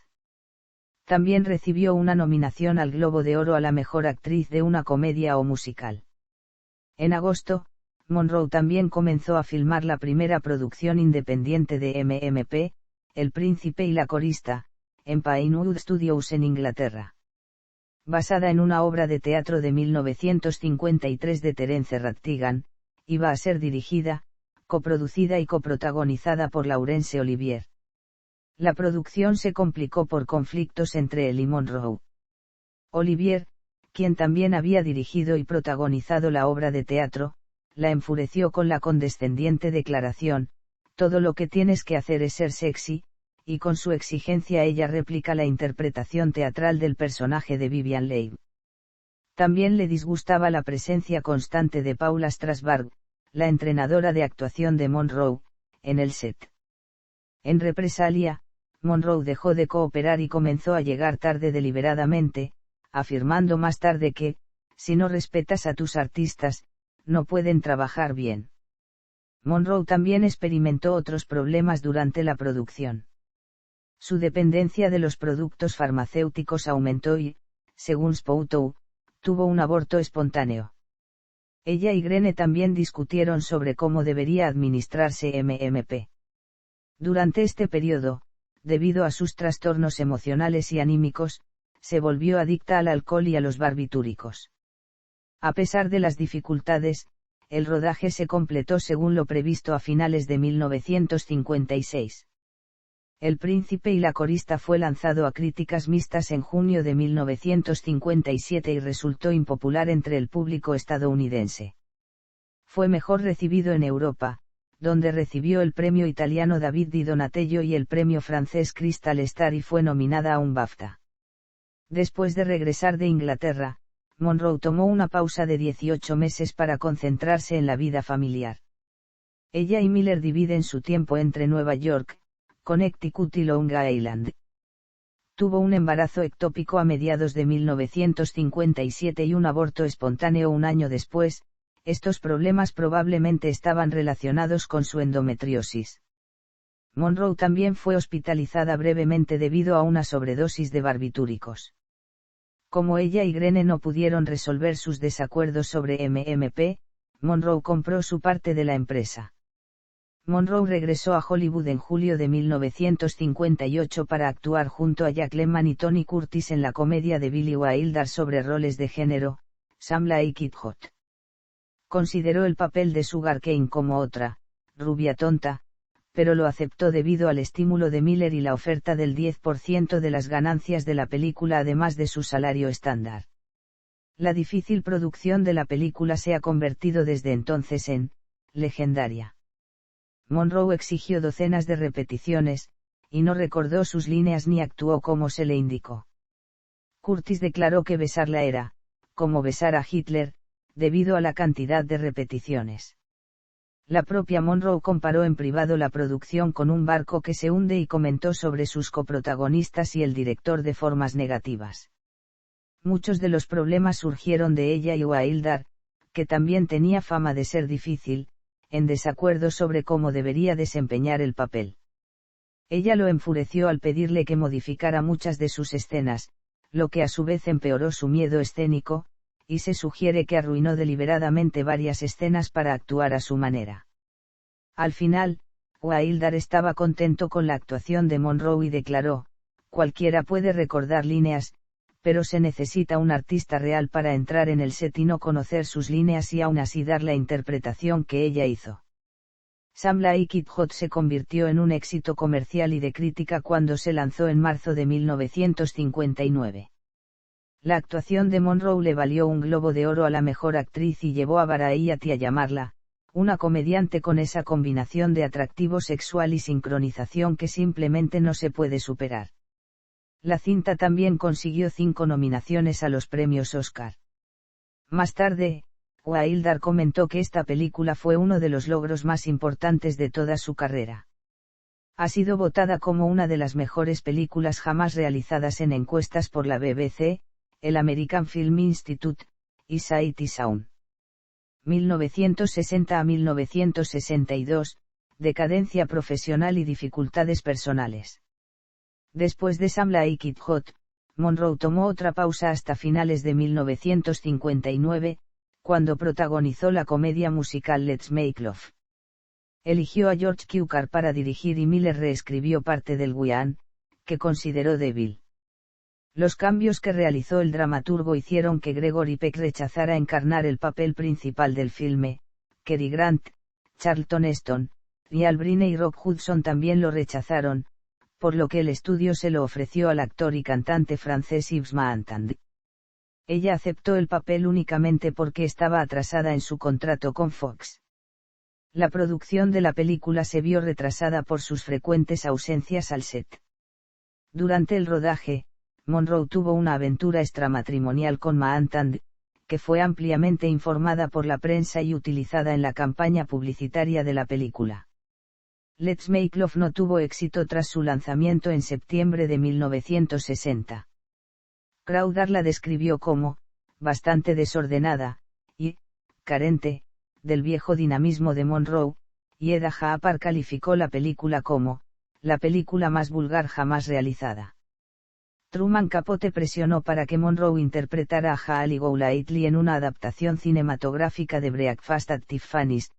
También recibió una nominación al Globo de Oro a la mejor actriz de una comedia o musical. En agosto, Monroe también comenzó a filmar la primera producción independiente de MMP, El Príncipe y la Corista, en Pinewood Studios en Inglaterra. Basada en una obra de teatro de 1953 de Terence Rattigan, iba a ser dirigida, coproducida y coprotagonizada por Laurence Olivier. La producción se complicó por conflictos entre él y Monroe. Olivier, quien también había dirigido y protagonizado la obra de teatro, la enfureció con la condescendiente declaración: todo lo que tienes que hacer es ser sexy, y con su exigencia ella replica la interpretación teatral del personaje de Vivian Leigh. También le disgustaba la presencia constante de Paula Strasberg, la entrenadora de actuación de Monroe, en el set. En represalia, Monroe dejó de cooperar y comenzó a llegar tarde deliberadamente, afirmando más tarde que, si no respetas a tus artistas, no pueden trabajar bien. Monroe también experimentó otros problemas durante la producción. Su dependencia de los productos farmacéuticos aumentó y, según Spoutou, tuvo un aborto espontáneo. Ella y Greene también discutieron sobre cómo debería administrarse MMP. Durante este periodo, debido a sus trastornos emocionales y anímicos, se volvió adicta al alcohol y a los barbitúricos. A pesar de las dificultades, el rodaje se completó según lo previsto a finales de 1956. El Príncipe y la Corista fue lanzado a críticas mixtas en junio de 1957 y resultó impopular entre el público estadounidense. Fue mejor recibido en Europa, donde recibió el premio italiano David di Donatello y el premio francés Crystal Star y fue nominada a un BAFTA. Después de regresar de Inglaterra, Monroe tomó una pausa de 18 meses para concentrarse en la vida familiar. Ella y Miller dividen su tiempo entre Nueva York, Connecticut y Long Island. Tuvo un embarazo ectópico a mediados de 1957 y un aborto espontáneo un año después. Estos problemas probablemente estaban relacionados con su endometriosis. Monroe también fue hospitalizada brevemente debido a una sobredosis de barbitúricos. Como ella y Greene no pudieron resolver sus desacuerdos sobre MMP, Monroe compró su parte de la empresa. Monroe regresó a Hollywood en julio de 1958 para actuar junto a Jack Lemmon y Tony Curtis en la comedia de Billy Wilder sobre roles de género, Some Like It Hot. Consideró el papel de Sugar Cane como otra, rubia tonta, pero lo aceptó debido al estímulo de Miller y la oferta del 10% de las ganancias de la película además de su salario estándar. La difícil producción de la película se ha convertido desde entonces en legendaria. Monroe exigió docenas de repeticiones, y no recordó sus líneas ni actuó como se le indicó. Curtis declaró que besarla era, como besar a Hitler, debido a la cantidad de repeticiones. La propia Monroe comparó en privado la producción con un barco que se hunde y comentó sobre sus coprotagonistas y el director de formas negativas. Muchos de los problemas surgieron de ella y Wilder, que también tenía fama de ser difícil, en desacuerdo sobre cómo debería desempeñar el papel. Ella lo enfureció al pedirle que modificara muchas de sus escenas, lo que a su vez empeoró su miedo escénico, y se sugiere que arruinó deliberadamente varias escenas para actuar a su manera. Al final, Wilder estaba contento con la actuación de Monroe y declaró: cualquiera puede recordar líneas, pero se necesita un artista real para entrar en el set y no conocer sus líneas y aún así dar la interpretación que ella hizo. Some Like It Hot se convirtió en un éxito comercial y de crítica cuando se lanzó en marzo de 1959. La actuación de Monroe le valió un Globo de Oro a la mejor actriz y llevó a Variety a llamarla una comediante con esa combinación de atractivo sexual y sincronización que simplemente no se puede superar. La cinta también consiguió 5 nominaciones a los premios Oscar. Más tarde, Wilder comentó que esta película fue uno de los logros más importantes de toda su carrera. Ha sido votada como una de las mejores películas jamás realizadas en encuestas por la BBC, el American Film Institute, y Sight and Sound. 1960 a 1962, decadencia profesional y dificultades personales. Después de Some Like It Hot, Monroe tomó otra pausa hasta finales de 1959, cuando protagonizó la comedia musical Let's Make Love. Eligió a George Cukor para dirigir y Miller reescribió parte del guión, que consideró débil. Los cambios que realizó el dramaturgo hicieron que Gregory Peck rechazara encarnar el papel principal del filme. Cary Grant, Charlton Heston, y Al Brine y Rock Hudson también lo rechazaron, por lo que el estudio se lo ofreció al actor y cantante francés Yves Montand. Ella aceptó el papel únicamente porque estaba atrasada en su contrato con Fox. La producción de la película se vio retrasada por sus frecuentes ausencias al set. Durante el rodaje, Monroe tuvo una aventura extramatrimonial con Montand, que fue ampliamente informada por la prensa y utilizada en la campaña publicitaria de la película. Let's Make Love no tuvo éxito tras su lanzamiento en septiembre de 1960. Crowder la describió como, bastante desordenada, y, carente, del viejo dinamismo de Monroe, y Eda Haapar calificó la película como, la película más vulgar jamás realizada. Truman Capote presionó para que Monroe interpretara a Hailey Golightly en una adaptación cinematográfica de Breakfast at Tiffany's,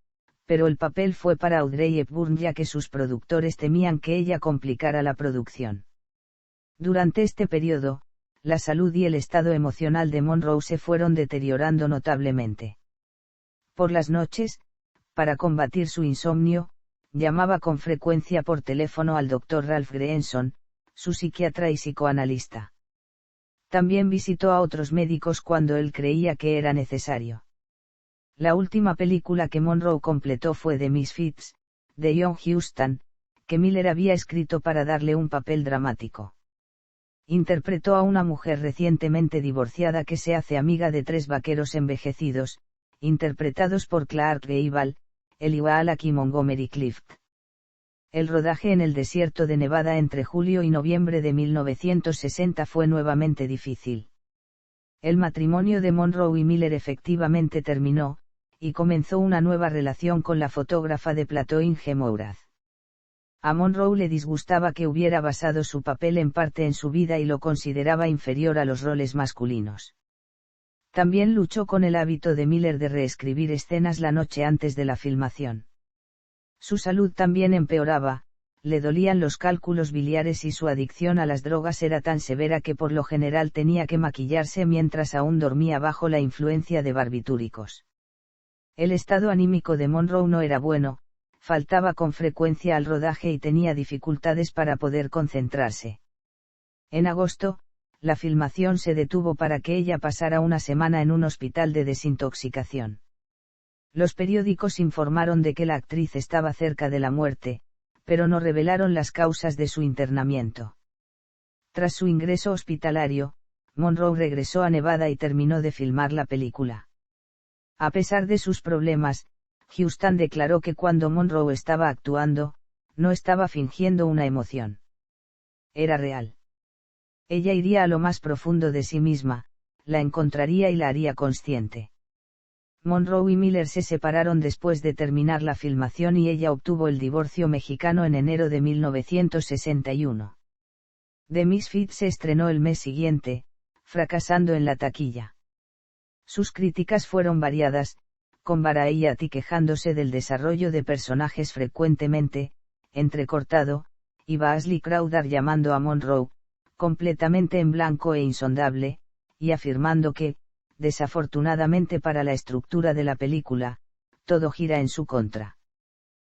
pero el papel fue para Audrey Hepburn ya que sus productores temían que ella complicara la producción. Durante este periodo, la salud y el estado emocional de Monroe se fueron deteriorando notablemente. Por las noches, para combatir su insomnio, llamaba con frecuencia por teléfono al Dr. Ralph Greenson, su psiquiatra y psicoanalista. También visitó a otros médicos cuando él creía que era necesario. La última película que Monroe completó fue The Misfits, de John Huston, que Miller había escrito para darle un papel dramático. Interpretó a una mujer recientemente divorciada que se hace amiga de 3 vaqueros envejecidos, interpretados por Clark Gable, Elijah Alak y Montgomery Clift. El rodaje en el desierto de Nevada entre julio y noviembre de 1960 fue nuevamente difícil. El matrimonio de Monroe y Miller efectivamente terminó, y comenzó una nueva relación con la fotógrafa de plató Inge Mourath. A Monroe le disgustaba que hubiera basado su papel en parte en su vida y lo consideraba inferior a los roles masculinos. También luchó con el hábito de Miller de reescribir escenas la noche antes de la filmación. Su salud también empeoraba, le dolían los cálculos biliares y su adicción a las drogas era tan severa que por lo general tenía que maquillarse mientras aún dormía bajo la influencia de barbitúricos. El estado anímico de Monroe no era bueno, faltaba con frecuencia al rodaje y tenía dificultades para poder concentrarse. En agosto, la filmación se detuvo para que ella pasara una semana en un hospital de desintoxicación. Los periódicos informaron de que la actriz estaba cerca de la muerte, pero no revelaron las causas de su internamiento. Tras su ingreso hospitalario, Monroe regresó a Nevada y terminó de filmar la película. A pesar de sus problemas, Huston declaró que cuando Monroe estaba actuando, no estaba fingiendo una emoción. Era real. Ella iría a lo más profundo de sí misma, la encontraría y la haría consciente. Monroe y Miller se separaron después de terminar la filmación y ella obtuvo el divorcio mexicano en enero de 1961. The Misfits se estrenó el mes siguiente, fracasando en la taquilla. Sus críticas fueron variadas, con Variety quejándose del desarrollo de personajes frecuentemente entrecortado, y Baasley Crowder llamando a Monroe completamente en blanco e insondable, y afirmando que, desafortunadamente para la estructura de la película, todo gira en su contra.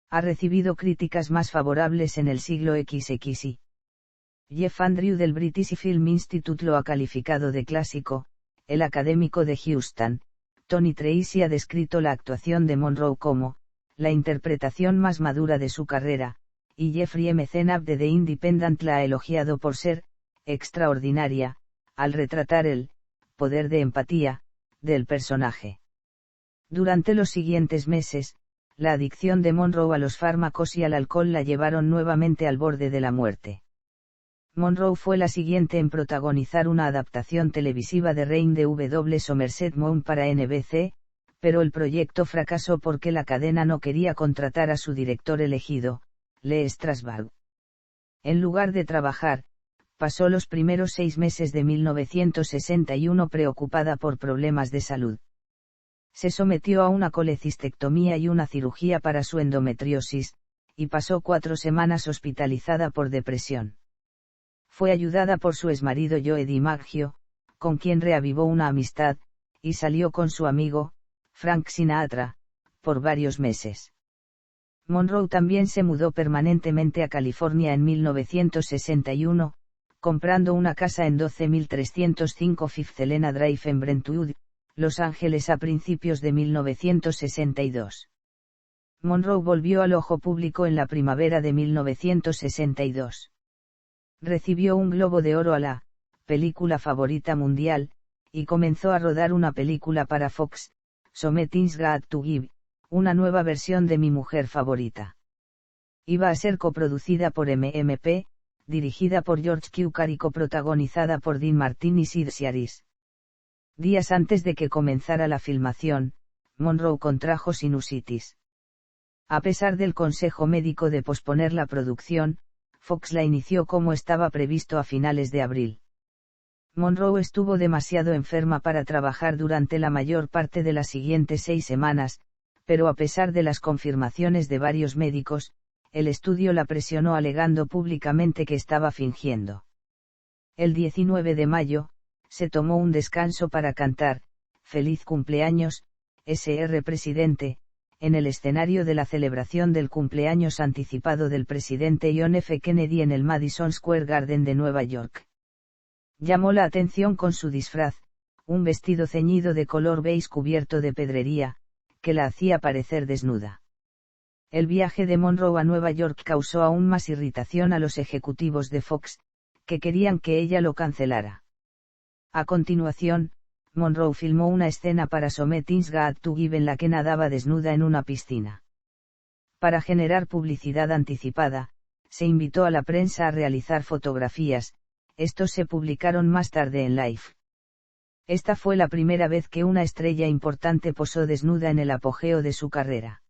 Ha recibido críticas más favorables en el siglo XXI. Jeff Andrew del British Film Institute lo ha calificado de clásico, el académico de Huston, Tony Tracy ha descrito la actuación de Monroe como, la interpretación más madura de su carrera, y Jeffrey M. Zenab de The Independent la ha elogiado por ser, extraordinaria, al retratar el poder de empatía del personaje. Durante los siguientes meses, la adicción de Monroe a los fármacos y al alcohol la llevaron nuevamente al borde de la muerte. Monroe fue la siguiente en protagonizar una adaptación televisiva de Reign de W. Somerset Maugham para NBC, pero el proyecto fracasó porque la cadena no quería contratar a su director elegido, Lee Strasberg. En lugar de trabajar, pasó los primeros 6 meses de 1961 preocupada por problemas de salud. Se sometió a una colecistectomía y una cirugía para su endometriosis, y pasó 4 semanas hospitalizada por depresión. Fue ayudada por su exmarido Joe DiMaggio, con quien reavivó una amistad, y salió con su amigo, Frank Sinatra, por varios meses. Monroe también se mudó permanentemente a California en 1961, comprando una casa en 12305 Fifth Helena Drive en Brentwood, Los Ángeles a principios de 1962. Monroe volvió al ojo público en la primavera de 1962. Recibió un Globo de Oro a la película favorita mundial, y comenzó a rodar una película para Fox, Something's Got to Give, una nueva versión de Mi mujer favorita. Iba a ser coproducida por MMP, dirigida por George Cukor y coprotagonizada por Dean Martin y Sid Ciaris. Días antes de que comenzara la filmación, Monroe contrajo sinusitis. A pesar del consejo médico de posponer la producción, Fox la inició como estaba previsto a finales de abril. Monroe estuvo demasiado enferma para trabajar durante la mayor parte de las siguientes 6 semanas, pero a pesar de las confirmaciones de varios médicos, el estudio la presionó alegando públicamente que estaba fingiendo. El 19 de mayo, se tomó un descanso para cantar, Feliz cumpleaños, Sr. Presidente, en el escenario de la celebración del cumpleaños anticipado del presidente John F. Kennedy en el Madison Square Garden de Nueva York. Llamó la atención con su disfraz, un vestido ceñido de color beige cubierto de pedrería, que la hacía parecer desnuda. El viaje de Monroe a Nueva York causó aún más irritación a los ejecutivos de Fox, que querían que ella lo cancelara. A continuación, Monroe filmó una escena para Something's Got to Give en la que nadaba desnuda en una piscina. Para generar publicidad anticipada, se invitó a la prensa a realizar fotografías, estos se publicaron más tarde en Life. Esta fue la primera vez que una estrella importante posó desnuda en el apogeo de su carrera.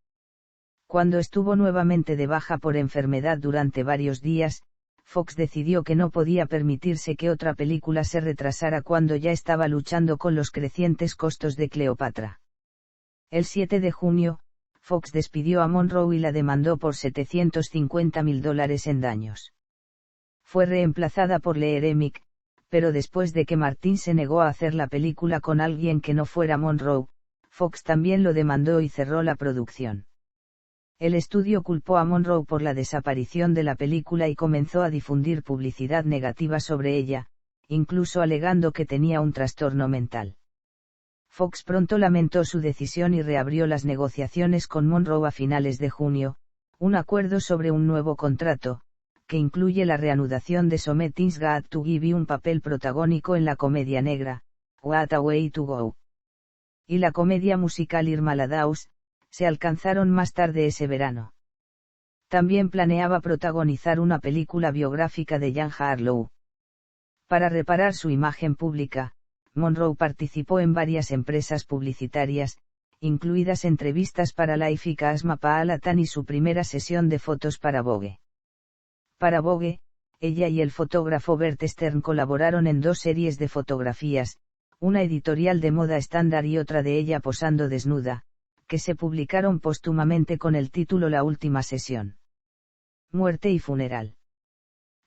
Cuando estuvo nuevamente de baja por enfermedad durante varios días, Fox decidió que no podía permitirse que otra película se retrasara cuando ya estaba luchando con los crecientes costos de Cleopatra. El 7 de junio, Fox despidió a Monroe y la demandó por $750.000 en daños. Fue reemplazada por Lee Remick, pero después de que Martin se negó a hacer la película con alguien que no fuera Monroe, Fox también lo demandó y cerró la producción. El estudio culpó a Monroe por la desaparición de la película y comenzó a difundir publicidad negativa sobre ella, incluso alegando que tenía un trastorno mental. Fox pronto lamentó su decisión y reabrió las negociaciones con Monroe a finales de junio, un acuerdo sobre un nuevo contrato, que incluye la reanudación de Something's Got to Give y un papel protagónico en la comedia negra, What a Way to Go. Y la comedia musical Irma la Dawes, se alcanzaron más tarde ese verano. También planeaba protagonizar una película biográfica de Jean Harlow. Para reparar su imagen pública, Monroe participó en varias empresas publicitarias, incluidas entrevistas para Life y Cosmopolitan y su primera sesión de fotos para Vogue. Para Vogue, ella y el fotógrafo Bert Stern colaboraron en 2 series de fotografías, una editorial de moda estándar y otra de ella posando desnuda, que se publicaron póstumamente con el título La última sesión. Muerte y funeral.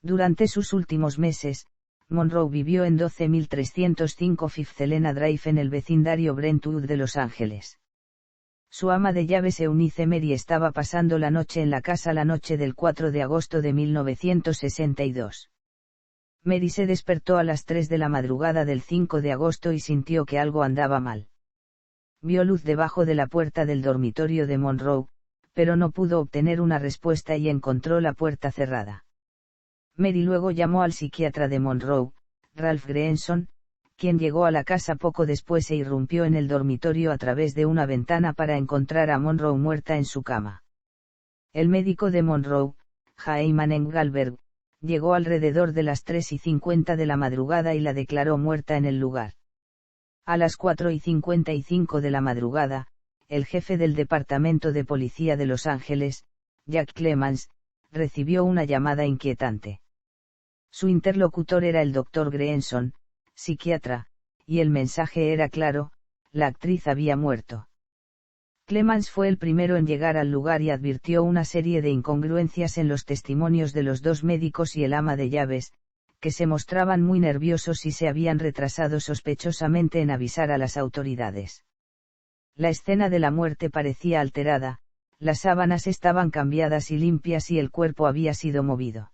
Durante sus últimos meses, Monroe vivió en 12305 Fifth Helena Drive en el vecindario Brentwood de Los Ángeles. Su ama de llaves Eunice Mary estaba pasando la noche en la casa la noche del 4 de agosto de 1962. Mary se despertó a las 3 de la madrugada del 5 de agosto y sintió que algo andaba mal. Vio luz debajo de la puerta del dormitorio de Monroe, pero no pudo obtener una respuesta y encontró la puerta cerrada. Mary luego llamó al psiquiatra de Monroe, Ralph Greenson, quien llegó a la casa poco después e irrumpió en el dormitorio a través de una ventana para encontrar a Monroe muerta en su cama. El médico de Monroe, Hyman Engelberg, llegó alrededor de las 3:50 de la madrugada y la declaró muerta en el lugar. A las 4:55 de la madrugada, el jefe del Departamento de Policía de Los Ángeles, Jack Clemens, recibió una llamada inquietante. Su interlocutor era el Dr. Greenson, psiquiatra, y el mensaje era claro: la actriz había muerto. Clemens fue el primero en llegar al lugar y advirtió una serie de incongruencias en los testimonios de los dos médicos y el ama de llaves, que se mostraban muy nerviosos y se habían retrasado sospechosamente en avisar a las autoridades. La escena de la muerte parecía alterada, las sábanas estaban cambiadas y limpias y el cuerpo había sido movido.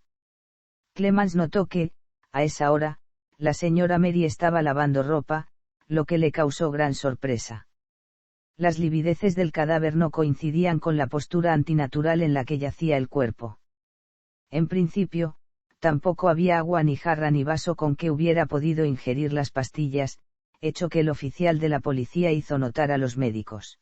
Clemens notó que, a esa hora, la señora Mary estaba lavando ropa, lo que le causó gran sorpresa. Las livideces del cadáver no coincidían con la postura antinatural en la que yacía el cuerpo. En principio, tampoco había agua ni jarra ni vaso con que hubiera podido ingerir las pastillas, hecho que el oficial de la policía hizo notar a los médicos.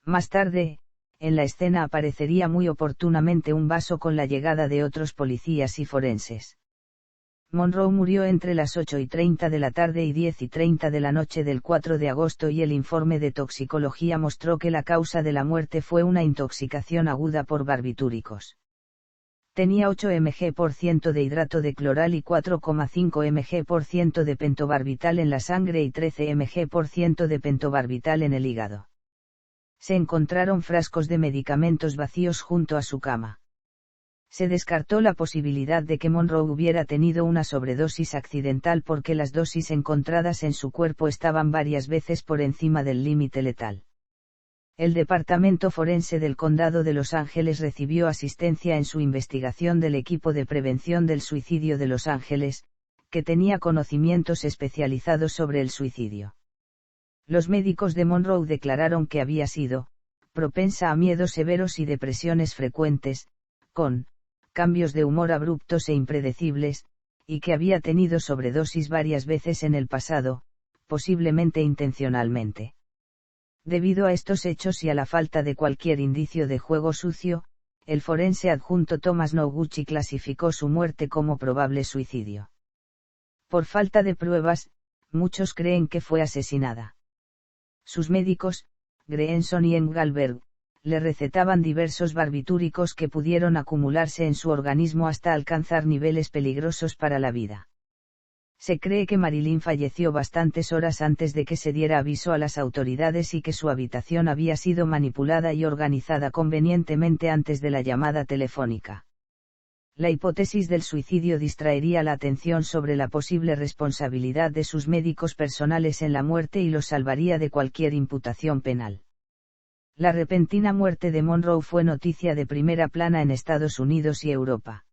Más tarde, en la escena aparecería muy oportunamente un vaso con la llegada de otros policías y forenses. Monroe murió entre las 8:30 de la tarde y 10:30 de la noche del 4 de agosto y el informe de toxicología mostró que la causa de la muerte fue una intoxicación aguda por barbitúricos. Tenía 8 mg% de hidrato de cloral y 4,5 mg% de pentobarbital en la sangre y 13 mg% de pentobarbital en el hígado. Se encontraron frascos de medicamentos vacíos junto a su cama. Se descartó la posibilidad de que Monroe hubiera tenido una sobredosis accidental porque las dosis encontradas en su cuerpo estaban varias veces por encima del límite letal. El Departamento Forense del Condado de Los Ángeles recibió asistencia en su investigación del equipo de prevención del suicidio de Los Ángeles, que tenía conocimientos especializados sobre el suicidio. Los médicos de Monroe declararon que había sido propensa a miedos severos y depresiones frecuentes, con cambios de humor abruptos e impredecibles, y que había tenido sobredosis varias veces en el pasado, posiblemente intencionalmente. Debido a estos hechos y a la falta de cualquier indicio de juego sucio, el forense adjunto Thomas Noguchi clasificó su muerte como probable suicidio. Por falta de pruebas, muchos creen que fue asesinada. Sus médicos, Greenson y Engelberg, le recetaban diversos barbitúricos que pudieron acumularse en su organismo hasta alcanzar niveles peligrosos para la vida. Se cree que Marilyn falleció bastantes horas antes de que se diera aviso a las autoridades y que su habitación había sido manipulada y organizada convenientemente antes de la llamada telefónica. La hipótesis del suicidio distraería la atención sobre la posible responsabilidad de sus médicos personales en la muerte y los salvaría de cualquier imputación penal. La repentina muerte de Monroe fue noticia de primera plana en Estados Unidos y Europa.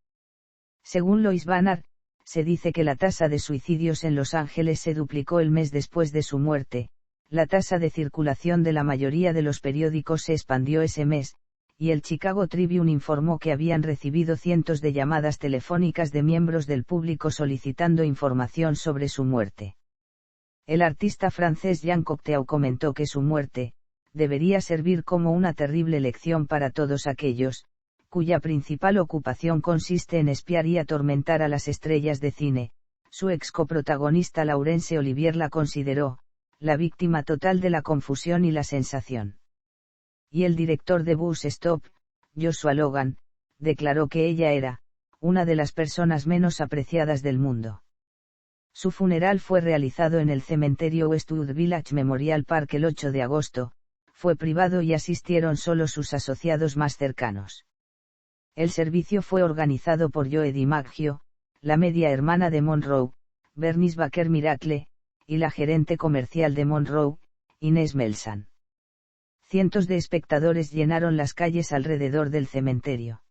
Según Lois Banner, se dice que la tasa de suicidios en Los Ángeles se duplicó el mes después de su muerte, la tasa de circulación de la mayoría de los periódicos se expandió ese mes, y el Chicago Tribune informó que habían recibido cientos de llamadas telefónicas de miembros del público solicitando información sobre su muerte. El artista francés Jean Cocteau comentó que su muerte debería servir como una terrible lección para todos aquellos, cuya principal ocupación consiste en espiar y atormentar a las estrellas de cine. Su ex coprotagonista Laurence Olivier la consideró la víctima total de la confusión y la sensación. Y el director de Bus Stop, Joshua Logan, declaró que ella era una de las personas menos apreciadas del mundo. Su funeral fue realizado en el cementerio Westwood Village Memorial Park el 8 de agosto, fue privado y asistieron solo sus asociados más cercanos. El servicio fue organizado por Joe DiMaggio, la media hermana de Monroe, Bernice Baker Miracle, y la gerente comercial de Monroe, Inés Melsan. Cientos de espectadores llenaron las calles alrededor del cementerio.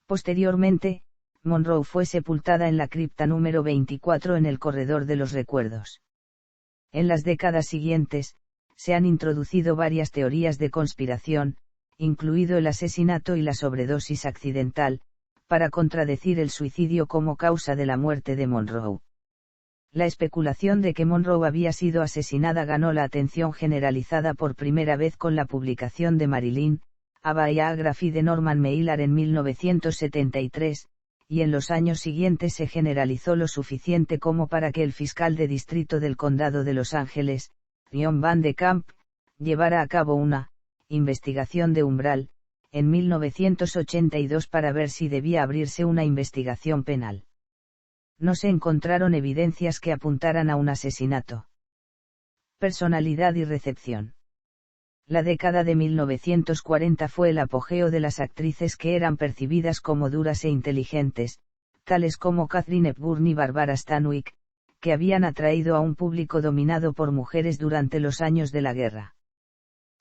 Posteriormente, Monroe fue sepultada en la cripta número 24 en el Corredor de los Recuerdos. En las décadas siguientes, se han introducido varias teorías de conspiración, incluido el asesinato y la sobredosis accidental, para contradecir el suicidio como causa de la muerte de Monroe. La especulación de que Monroe había sido asesinada ganó la atención generalizada por primera vez con la publicación de Marilyn, A Biography de Norman Mailer en 1973, y en los años siguientes se generalizó lo suficiente como para que el fiscal de distrito del condado de Los Ángeles, John Van de Kamp, llevara a cabo una investigación de umbral, en 1982 para ver si debía abrirse una investigación penal. No se encontraron evidencias que apuntaran a un asesinato. Personalidad y recepción. La década de 1940 fue el apogeo de las actrices que eran percibidas como duras e inteligentes, tales como Katharine Hepburn y Barbara Stanwyck, que habían atraído a un público dominado por mujeres durante los años de la guerra.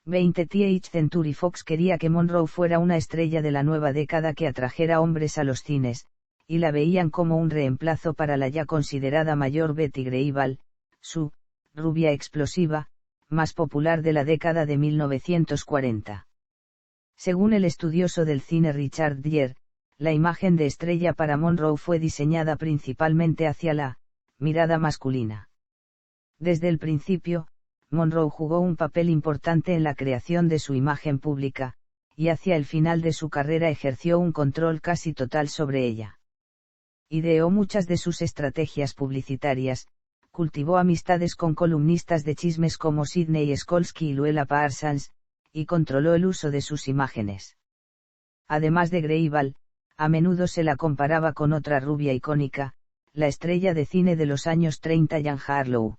20th Century Fox quería que Monroe fuera una estrella de la nueva década que atrajera hombres a los cines, y la veían como un reemplazo para la ya considerada mayor Betty Grable, su rubia explosiva, más popular de la década de 1940. Según el estudioso del cine Richard Gere, la imagen de estrella para Monroe fue diseñada principalmente hacia la mirada masculina. Desde el principio, Monroe jugó un papel importante en la creación de su imagen pública, y hacia el final de su carrera ejerció un control casi total sobre ella. Ideó muchas de sus estrategias publicitarias, cultivó amistades con columnistas de chismes como Sidney Skolsky y Luella Parsons, y controló el uso de sus imágenes. Además de Grable, a menudo se la comparaba con otra rubia icónica, la estrella de cine de los años 30 Jean Harlow.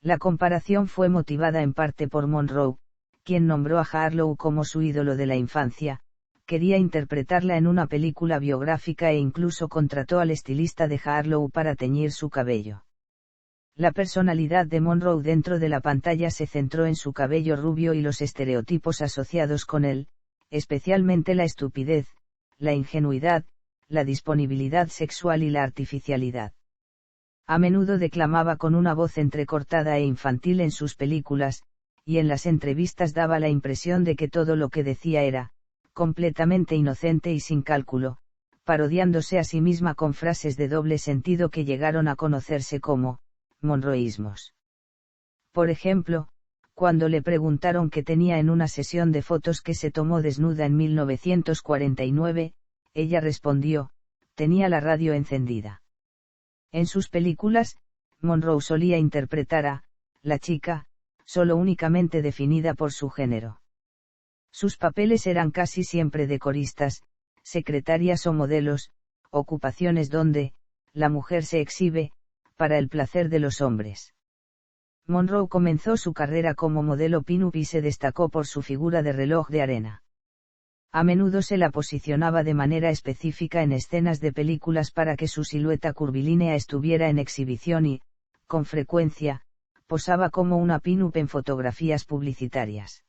La comparación fue motivada en parte por Monroe, quien nombró a Harlow como su ídolo de la infancia, quería interpretarla en una película biográfica e incluso contrató al estilista de Harlow para teñir su cabello. La personalidad de Monroe dentro de la pantalla se centró en su cabello rubio y los estereotipos asociados con él, especialmente la estupidez, la ingenuidad, la disponibilidad sexual y la artificialidad. A menudo declamaba con una voz entrecortada e infantil en sus películas, y en las entrevistas daba la impresión de que todo lo que decía era completamente inocente y sin cálculo, parodiándose a sí misma con frases de doble sentido que llegaron a conocerse como monroísmos. Por ejemplo, cuando le preguntaron qué tenía en una sesión de fotos que se tomó desnuda en 1949, ella respondió, tenía la radio encendida. En sus películas, Monroe solía interpretar a la chica, solo únicamente definida por su género. Sus papeles eran casi siempre de coristas, secretarias o modelos, ocupaciones donde la mujer se exhibe, para el placer de los hombres. Monroe comenzó su carrera como modelo pin-up y se destacó por su figura de reloj de arena. A menudo se la posicionaba de manera específica en escenas de películas para que su silueta curvilínea estuviera en exhibición y, con frecuencia, posaba como una pin-up en fotografías publicitarias.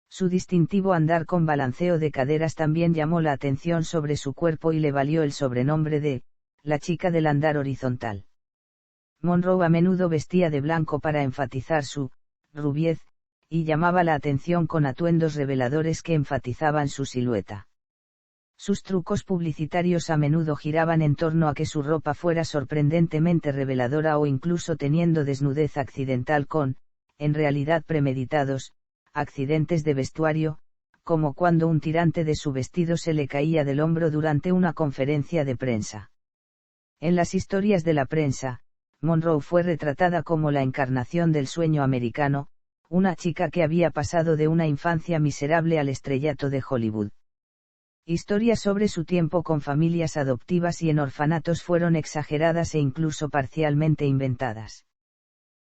Su distintivo andar con balanceo de caderas también llamó la atención sobre su cuerpo y le valió el sobrenombre de la chica del andar horizontal. Monroe a menudo vestía de blanco para enfatizar su rubiez, y llamaba la atención con atuendos reveladores que enfatizaban su silueta. Sus trucos publicitarios a menudo giraban en torno a que su ropa fuera sorprendentemente reveladora o incluso teniendo desnudez accidental con, en realidad premeditados, accidentes de vestuario, como cuando un tirante de su vestido se le caía del hombro durante una conferencia de prensa. En las historias de la prensa, Monroe fue retratada como la encarnación del sueño americano, una chica que había pasado de una infancia miserable al estrellato de Hollywood. Historias sobre su tiempo con familias adoptivas y en orfanatos fueron exageradas e incluso parcialmente inventadas.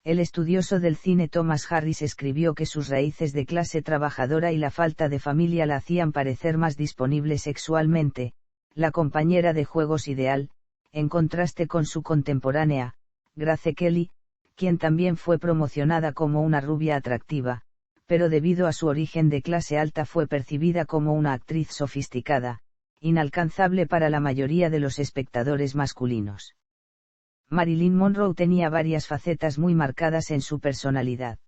El estudioso del cine Thomas Harris escribió que sus raíces de clase trabajadora y la falta de familia la hacían parecer más disponible sexualmente, la compañera de juegos ideal, en contraste con su contemporánea, Grace Kelly, quien también fue promocionada como una rubia atractiva, pero debido a su origen de clase alta fue percibida como una actriz sofisticada, inalcanzable para la mayoría de los espectadores masculinos. Marilyn Monroe tenía varias facetas muy marcadas en su personalidad.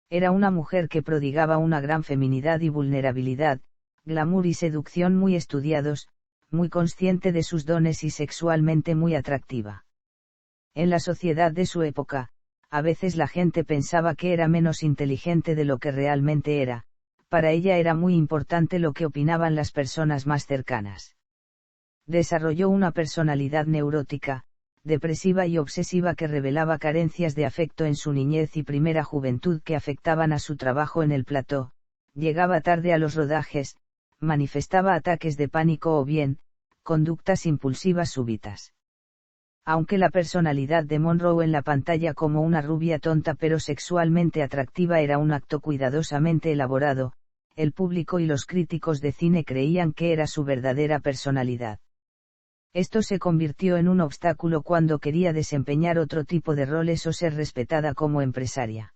Era una mujer que prodigaba una gran feminidad y vulnerabilidad, glamour y seducción muy estudiados, muy consciente de sus dones y sexualmente muy atractiva. En la sociedad de su época, a veces la gente pensaba que era menos inteligente de lo que realmente era, para ella era muy importante lo que opinaban las personas más cercanas. Desarrolló una personalidad neurótica, depresiva y obsesiva que revelaba carencias de afecto en su niñez y primera juventud que afectaban a su trabajo en el plató, llegaba tarde a los rodajes, manifestaba ataques de pánico o bien, conductas impulsivas súbitas. Aunque la personalidad de Monroe en la pantalla como una rubia tonta pero sexualmente atractiva era un acto cuidadosamente elaborado, el público y los críticos de cine creían que era su verdadera personalidad. Esto se convirtió en un obstáculo cuando quería desempeñar otro tipo de roles o ser respetada como empresaria.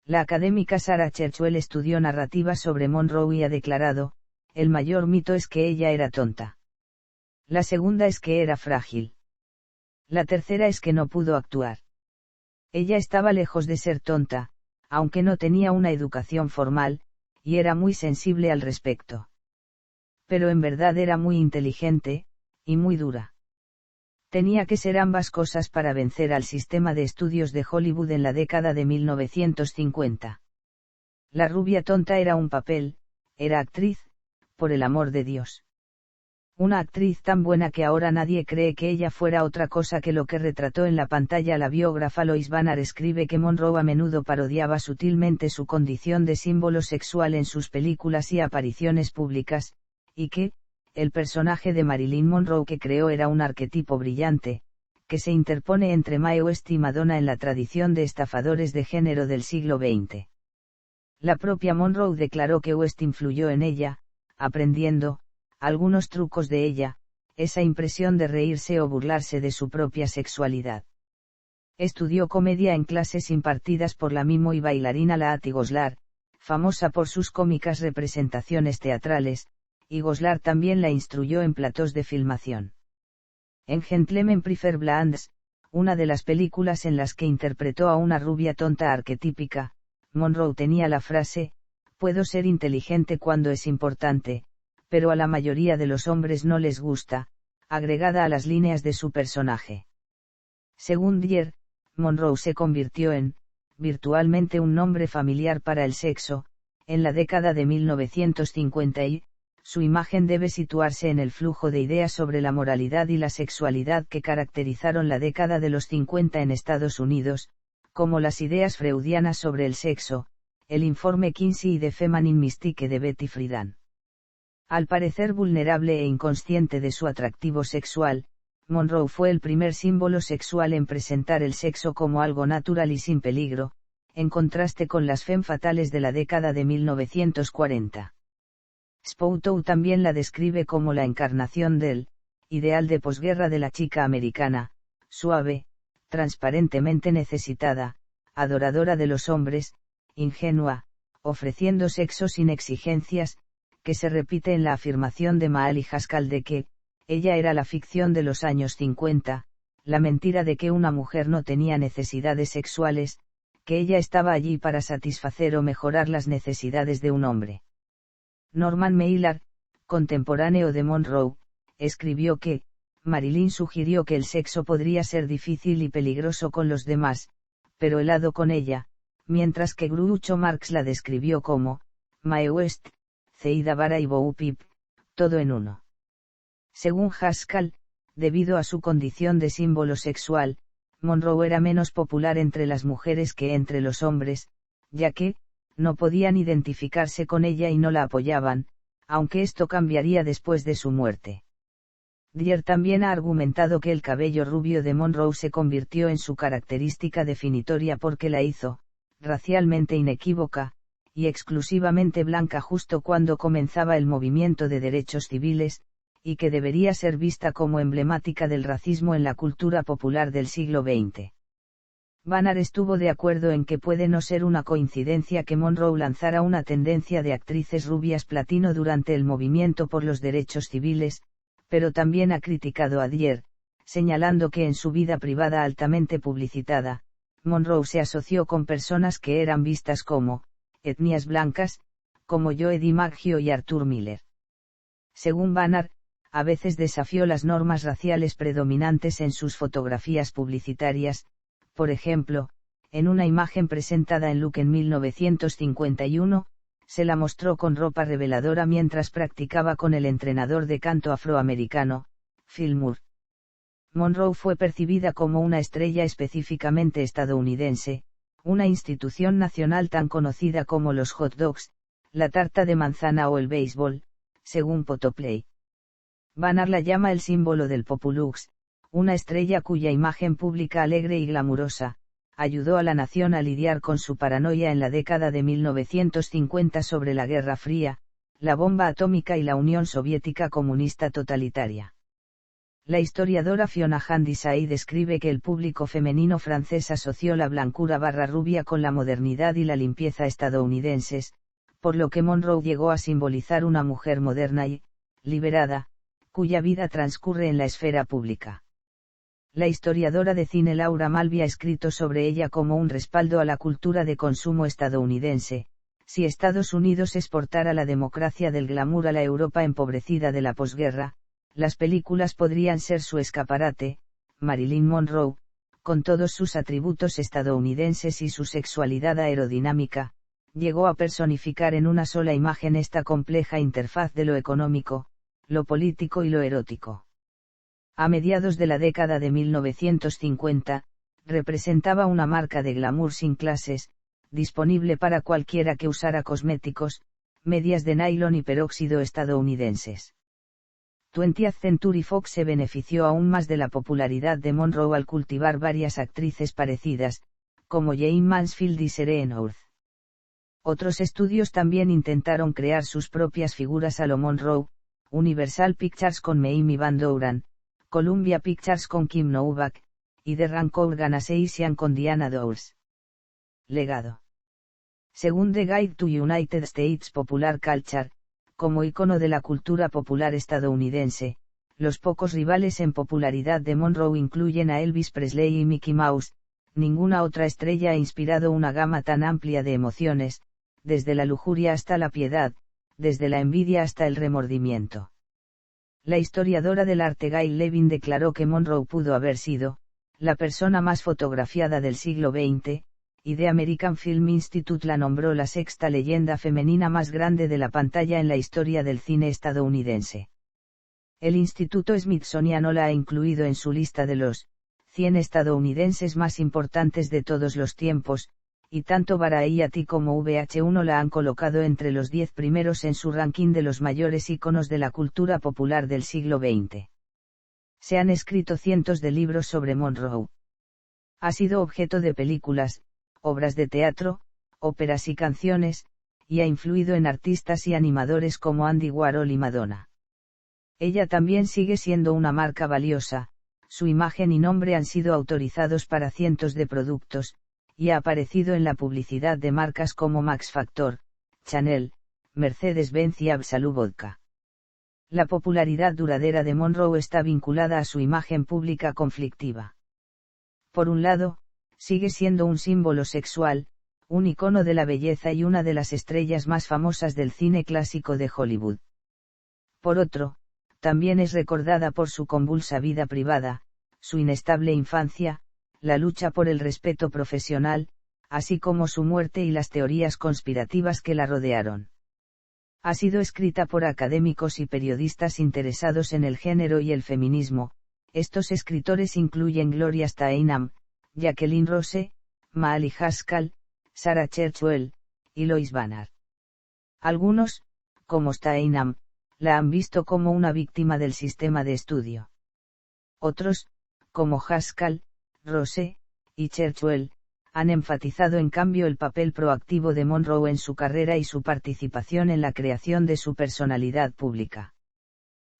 La académica Sarah Churchwell estudió narrativa sobre Monroe y ha declarado, el mayor mito es que ella era tonta. La segunda es que era frágil. La tercera es que no pudo actuar. Ella estaba lejos de ser tonta, aunque no tenía una educación formal, y era muy sensible al respecto. Pero en verdad era muy inteligente, y muy dura. Tenía que ser ambas cosas para vencer al sistema de estudios de Hollywood en la década de 1950. La rubia tonta era un papel, era actriz, por el amor de Dios. Una actriz tan buena que ahora nadie cree que ella fuera otra cosa que lo que retrató en la pantalla. La biógrafa Lois Banner escribe que Monroe a menudo parodiaba sutilmente su condición de símbolo sexual en sus películas y apariciones públicas, y que, el personaje de Marilyn Monroe que creó era un arquetipo brillante, que se interpone entre Mae West y Madonna en la tradición de estafadores de género del siglo XX. La propia Monroe declaró que West influyó en ella, aprendiendo, algunos trucos de ella, esa impresión de reírse o burlarse de su propia sexualidad. Estudió comedia en clases impartidas por la mimo y bailarina Laati Goslar, famosa por sus cómicas representaciones teatrales, y Goslar también la instruyó en platós de filmación. En Gentlemen Prefer Blondes, una de las películas en las que interpretó a una rubia tonta arquetípica, Monroe tenía la frase, puedo ser inteligente cuando es importante, pero a la mayoría de los hombres no les gusta, agregada a las líneas de su personaje. Según Dyer, Monroe se convirtió en, virtualmente un nombre familiar para el sexo, en la década de 1950 y, su imagen debe situarse en el flujo de ideas sobre la moralidad y la sexualidad que caracterizaron la década de los 50 en Estados Unidos, como las ideas freudianas sobre el sexo, el informe Kinsey y The Feminine Mystique de Betty Friedan. Al parecer vulnerable e inconsciente de su atractivo sexual, Monroe fue el primer símbolo sexual en presentar el sexo como algo natural y sin peligro, en contraste con las femme fatales de la década de 1940. Spoutou también la describe como la encarnación del ideal de posguerra de la chica americana, suave, transparentemente necesitada, adoradora de los hombres, ingenua, ofreciendo sexo sin exigencias, que se repite en la afirmación de Mahalia Haskell de que, ella era la ficción de los años 50, la mentira de que una mujer no tenía necesidades sexuales, que ella estaba allí para satisfacer o mejorar las necesidades de un hombre. Norman Mailer, contemporáneo de Monroe, escribió que, Marilyn sugirió que el sexo podría ser difícil y peligroso con los demás, pero helado con ella, mientras que Groucho Marx la describió como, Mae West, Ceida Vara y Bo Peep, todo en uno. Según Haskell, debido a su condición de símbolo sexual, Monroe era menos popular entre las mujeres que entre los hombres, ya que, no podían identificarse con ella y no la apoyaban, aunque esto cambiaría después de su muerte. Dyer también ha argumentado que el cabello rubio de Monroe se convirtió en su característica definitoria porque la hizo, racialmente inequívoca, y exclusivamente blanca justo cuando comenzaba el movimiento de derechos civiles, y que debería ser vista como emblemática del racismo en la cultura popular del siglo XX. Banner estuvo de acuerdo en que puede no ser una coincidencia que Monroe lanzara una tendencia de actrices rubias platino durante el movimiento por los derechos civiles, pero también ha criticado a Dyer, señalando que en su vida privada altamente publicitada, Monroe se asoció con personas que eran vistas como etnias blancas, como Joe DiMaggio y Arthur Miller. Según Banner, a veces desafió las normas raciales predominantes en sus fotografías publicitarias, por ejemplo, en una imagen presentada en Look en 1951, se la mostró con ropa reveladora mientras practicaba con el entrenador de canto afroamericano, Phil Moore. Monroe fue percibida como una estrella específicamente estadounidense, una institución nacional tan conocida como los hot dogs, la tarta de manzana o el béisbol, según Photoplay. Banner la llama el símbolo del Populux, una estrella cuya imagen pública alegre y glamurosa, ayudó a la nación a lidiar con su paranoia en la década de 1950 sobre la Guerra Fría, la bomba atómica y la Unión Soviética comunista totalitaria. La historiadora Fiona Handysay describe que el público femenino francés asoció la blancura rubia con la modernidad y la limpieza estadounidenses, por lo que Monroe llegó a simbolizar una mujer moderna y, liberada, cuya vida transcurre en la esfera pública. La historiadora de cine Laura Mulvey ha escrito sobre ella como un respaldo a la cultura de consumo estadounidense. Si Estados Unidos exportara la democracia del glamour a la Europa empobrecida de la posguerra, las películas podrían ser su escaparate. Marilyn Monroe, con todos sus atributos estadounidenses y su sexualidad aerodinámica, llegó a personificar en una sola imagen esta compleja interfaz de lo económico, lo político y lo erótico. A mediados de la década de 1950, representaba una marca de glamour sin clases, disponible para cualquiera que usara cosméticos, medias de nylon y peróxido estadounidenses. 20th Century Fox se benefició aún más de la popularidad de Monroe al cultivar varias actrices parecidas, como Jane Mansfield y Serena North. Otros estudios también intentaron crear sus propias figuras a lo Monroe, Universal Pictures con Mamie Van Doren, Columbia Pictures con Kim Novak, y The Rank Organization con Diana Downs. Legado. Según The Guide to United States Popular Culture, como ícono de la cultura popular estadounidense, los pocos rivales en popularidad de Monroe incluyen a Elvis Presley y Mickey Mouse. Ninguna otra estrella ha inspirado una gama tan amplia de emociones, desde la lujuria hasta la piedad, desde la envidia hasta el remordimiento. La historiadora del arte Gail Levin declaró que Monroe pudo haber sido la persona más fotografiada del siglo XX, y The American Film Institute la nombró la sexta leyenda femenina más grande de la pantalla en la historia del cine estadounidense. El Instituto Smithsoniano la ha incluido en su lista de los 100 estadounidenses más importantes de todos los tiempos, y tanto Variety como VH1 la han colocado entre los 10 primeros en su ranking de los mayores íconos de la cultura popular del siglo XX. Se han escrito cientos de libros sobre Monroe. Ha sido objeto de películas, obras de teatro, óperas y canciones, y ha influido en artistas y animadores como Andy Warhol y Madonna. Ella también sigue siendo una marca valiosa, su imagen y nombre han sido autorizados para cientos de productos, y ha aparecido en la publicidad de marcas como Max Factor, Chanel, Mercedes-Benz y Absolut Vodka. La popularidad duradera de Monroe está vinculada a su imagen pública conflictiva. Por un lado, sigue siendo un símbolo sexual, un icono de la belleza y una de las estrellas más famosas del cine clásico de Hollywood. Por otro, también es recordada por su convulsa vida privada, su inestable infancia, la lucha por el respeto profesional, así como su muerte y las teorías conspirativas que la rodearon. Ha sido escrita por académicos y periodistas interesados en el género y el feminismo. Estos escritores incluyen Gloria Steinem, Jacqueline Rose, Maali Haskell, Sarah Churchwell, y Lois Banner. Algunos, como Steinem, la han visto como una víctima del sistema de estudio. Otros, como Haskell, Rose, y Churchwell, han enfatizado en cambio el papel proactivo de Monroe en su carrera y su participación en la creación de su personalidad pública.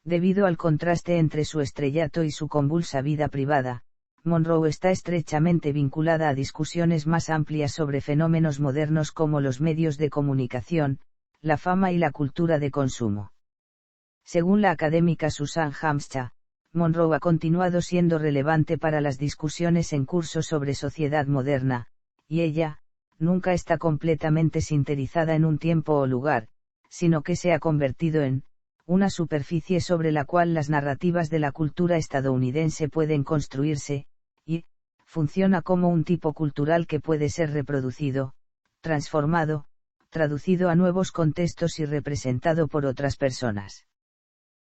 Debido al contraste entre su estrellato y su convulsa vida privada, Monroe está estrechamente vinculada a discusiones más amplias sobre fenómenos modernos como los medios de comunicación, la fama y la cultura de consumo. Según la académica Susan Hampshire, Monroe ha continuado siendo relevante para las discusiones en curso sobre sociedad moderna, y ella, nunca está completamente sinterizada en un tiempo o lugar, sino que se ha convertido en una superficie sobre la cual las narrativas de la cultura estadounidense pueden construirse, y, funciona como un tipo cultural que puede ser reproducido, transformado, traducido a nuevos contextos y representado por otras personas.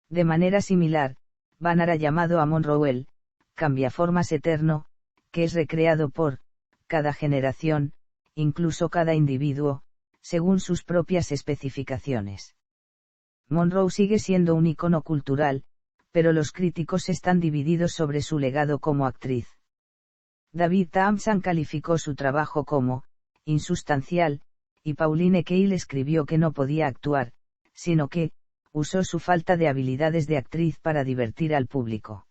De manera similar, Banner ha llamado a Monroe el cambiaformas eterno, que es recreado por cada generación, incluso cada individuo, según sus propias especificaciones. Monroe sigue siendo un icono cultural, pero los críticos están divididos sobre su legado como actriz. David Thompson calificó su trabajo como insustancial, y Pauline Kael escribió que no podía actuar, sino que usó su falta de habilidades de actriz para divertir al público.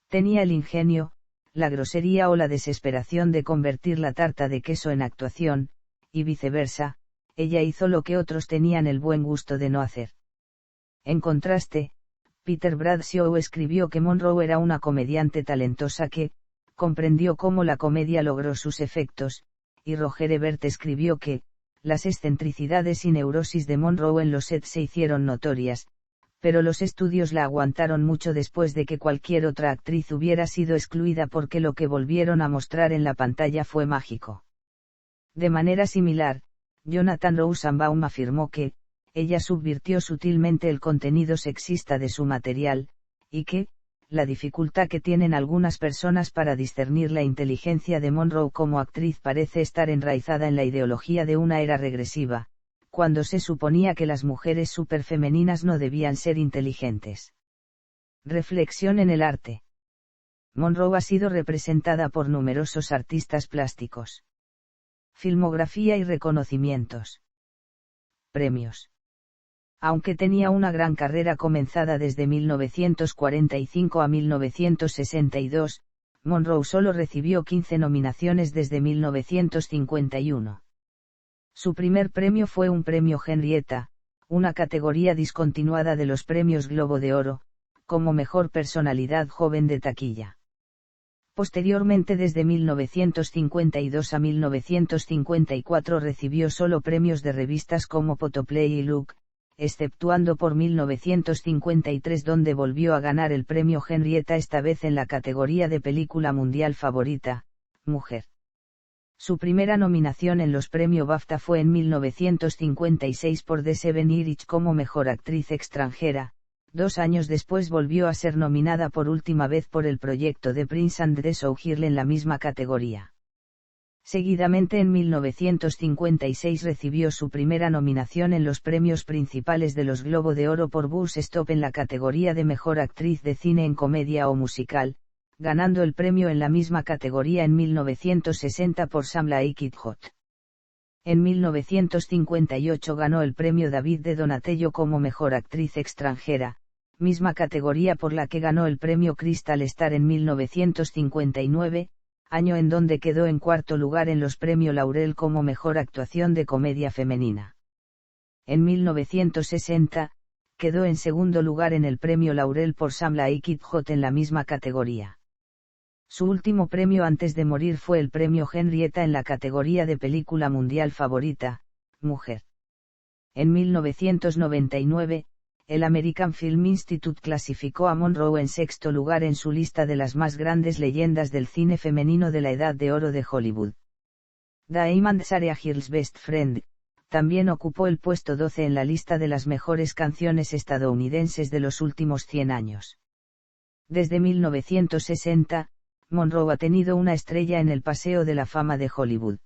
Tenía el ingenio, la grosería o la desesperación de convertir la tarta de queso en actuación, y viceversa, ella hizo lo que otros tenían el buen gusto de no hacer. En contraste, Peter Bradshaw escribió que Monroe era una comediante talentosa que comprendió cómo la comedia logró sus efectos, y Roger Ebert escribió que las excentricidades y neurosis de Monroe en los sets se hicieron notorias, pero los estudios la aguantaron mucho después de que cualquier otra actriz hubiera sido excluida porque lo que volvieron a mostrar en la pantalla fue mágico. De manera similar, Jonathan Rosenbaum afirmó que ella subvirtió sutilmente el contenido sexista de su material, y que la dificultad que tienen algunas personas para discernir la inteligencia de Monroe como actriz parece estar enraizada en la ideología de una era regresiva, cuando se suponía que las mujeres superfemeninas no debían ser inteligentes. Reflexión en el arte. Monroe ha sido representada por numerosos artistas plásticos. Filmografía y reconocimientos. Premios. Aunque tenía una gran carrera comenzada desde 1945 a 1962, Monroe solo recibió 15 nominaciones desde 1951. Su primer premio fue un premio Henrietta, una categoría discontinuada de los premios Globo de Oro, como mejor personalidad joven de taquilla. Posteriormente, desde 1952 a 1954 recibió solo premios de revistas como Photoplay y Look, exceptuando por 1953 donde volvió a ganar el premio Henrietta, esta vez en la categoría de película mundial favorita, mujer. Su primera nominación en los premios BAFTA fue en 1956 por The Seven Irish como mejor actriz extranjera. 2 años después volvió a ser nominada por última vez por el proyecto de Prince and the Showgirl en la misma categoría. Seguidamente en 1956 recibió su primera nominación en los premios principales de los Globo de Oro por Bus Stop en la categoría de Mejor Actriz de Cine en Comedia o Musical, ganando el premio en la misma categoría en 1960 por Sam Like It Hot. En 1958 ganó el premio David de Donatello como Mejor Actriz Extranjera, misma categoría por la que ganó el premio Crystal Star en 1959, año en donde quedó en cuarto lugar en los premios Laurel como Mejor Actuación de Comedia Femenina. En 1960, quedó en segundo lugar en el premio Laurel por Sam Like It Hot en la misma categoría. Su último premio antes de morir fue el premio Henrietta en la categoría de película mundial favorita, mujer. En 1999, el American Film Institute clasificó a Monroe en sexto lugar en su lista de las más grandes leyendas del cine femenino de la Edad de Oro de Hollywood. Diamond Sarah Hill's Best Friend, también ocupó el puesto 12 en la lista de las mejores canciones estadounidenses de los últimos 100 años. Desde 1960, Monroe ha tenido una estrella en el Paseo de la Fama de Hollywood.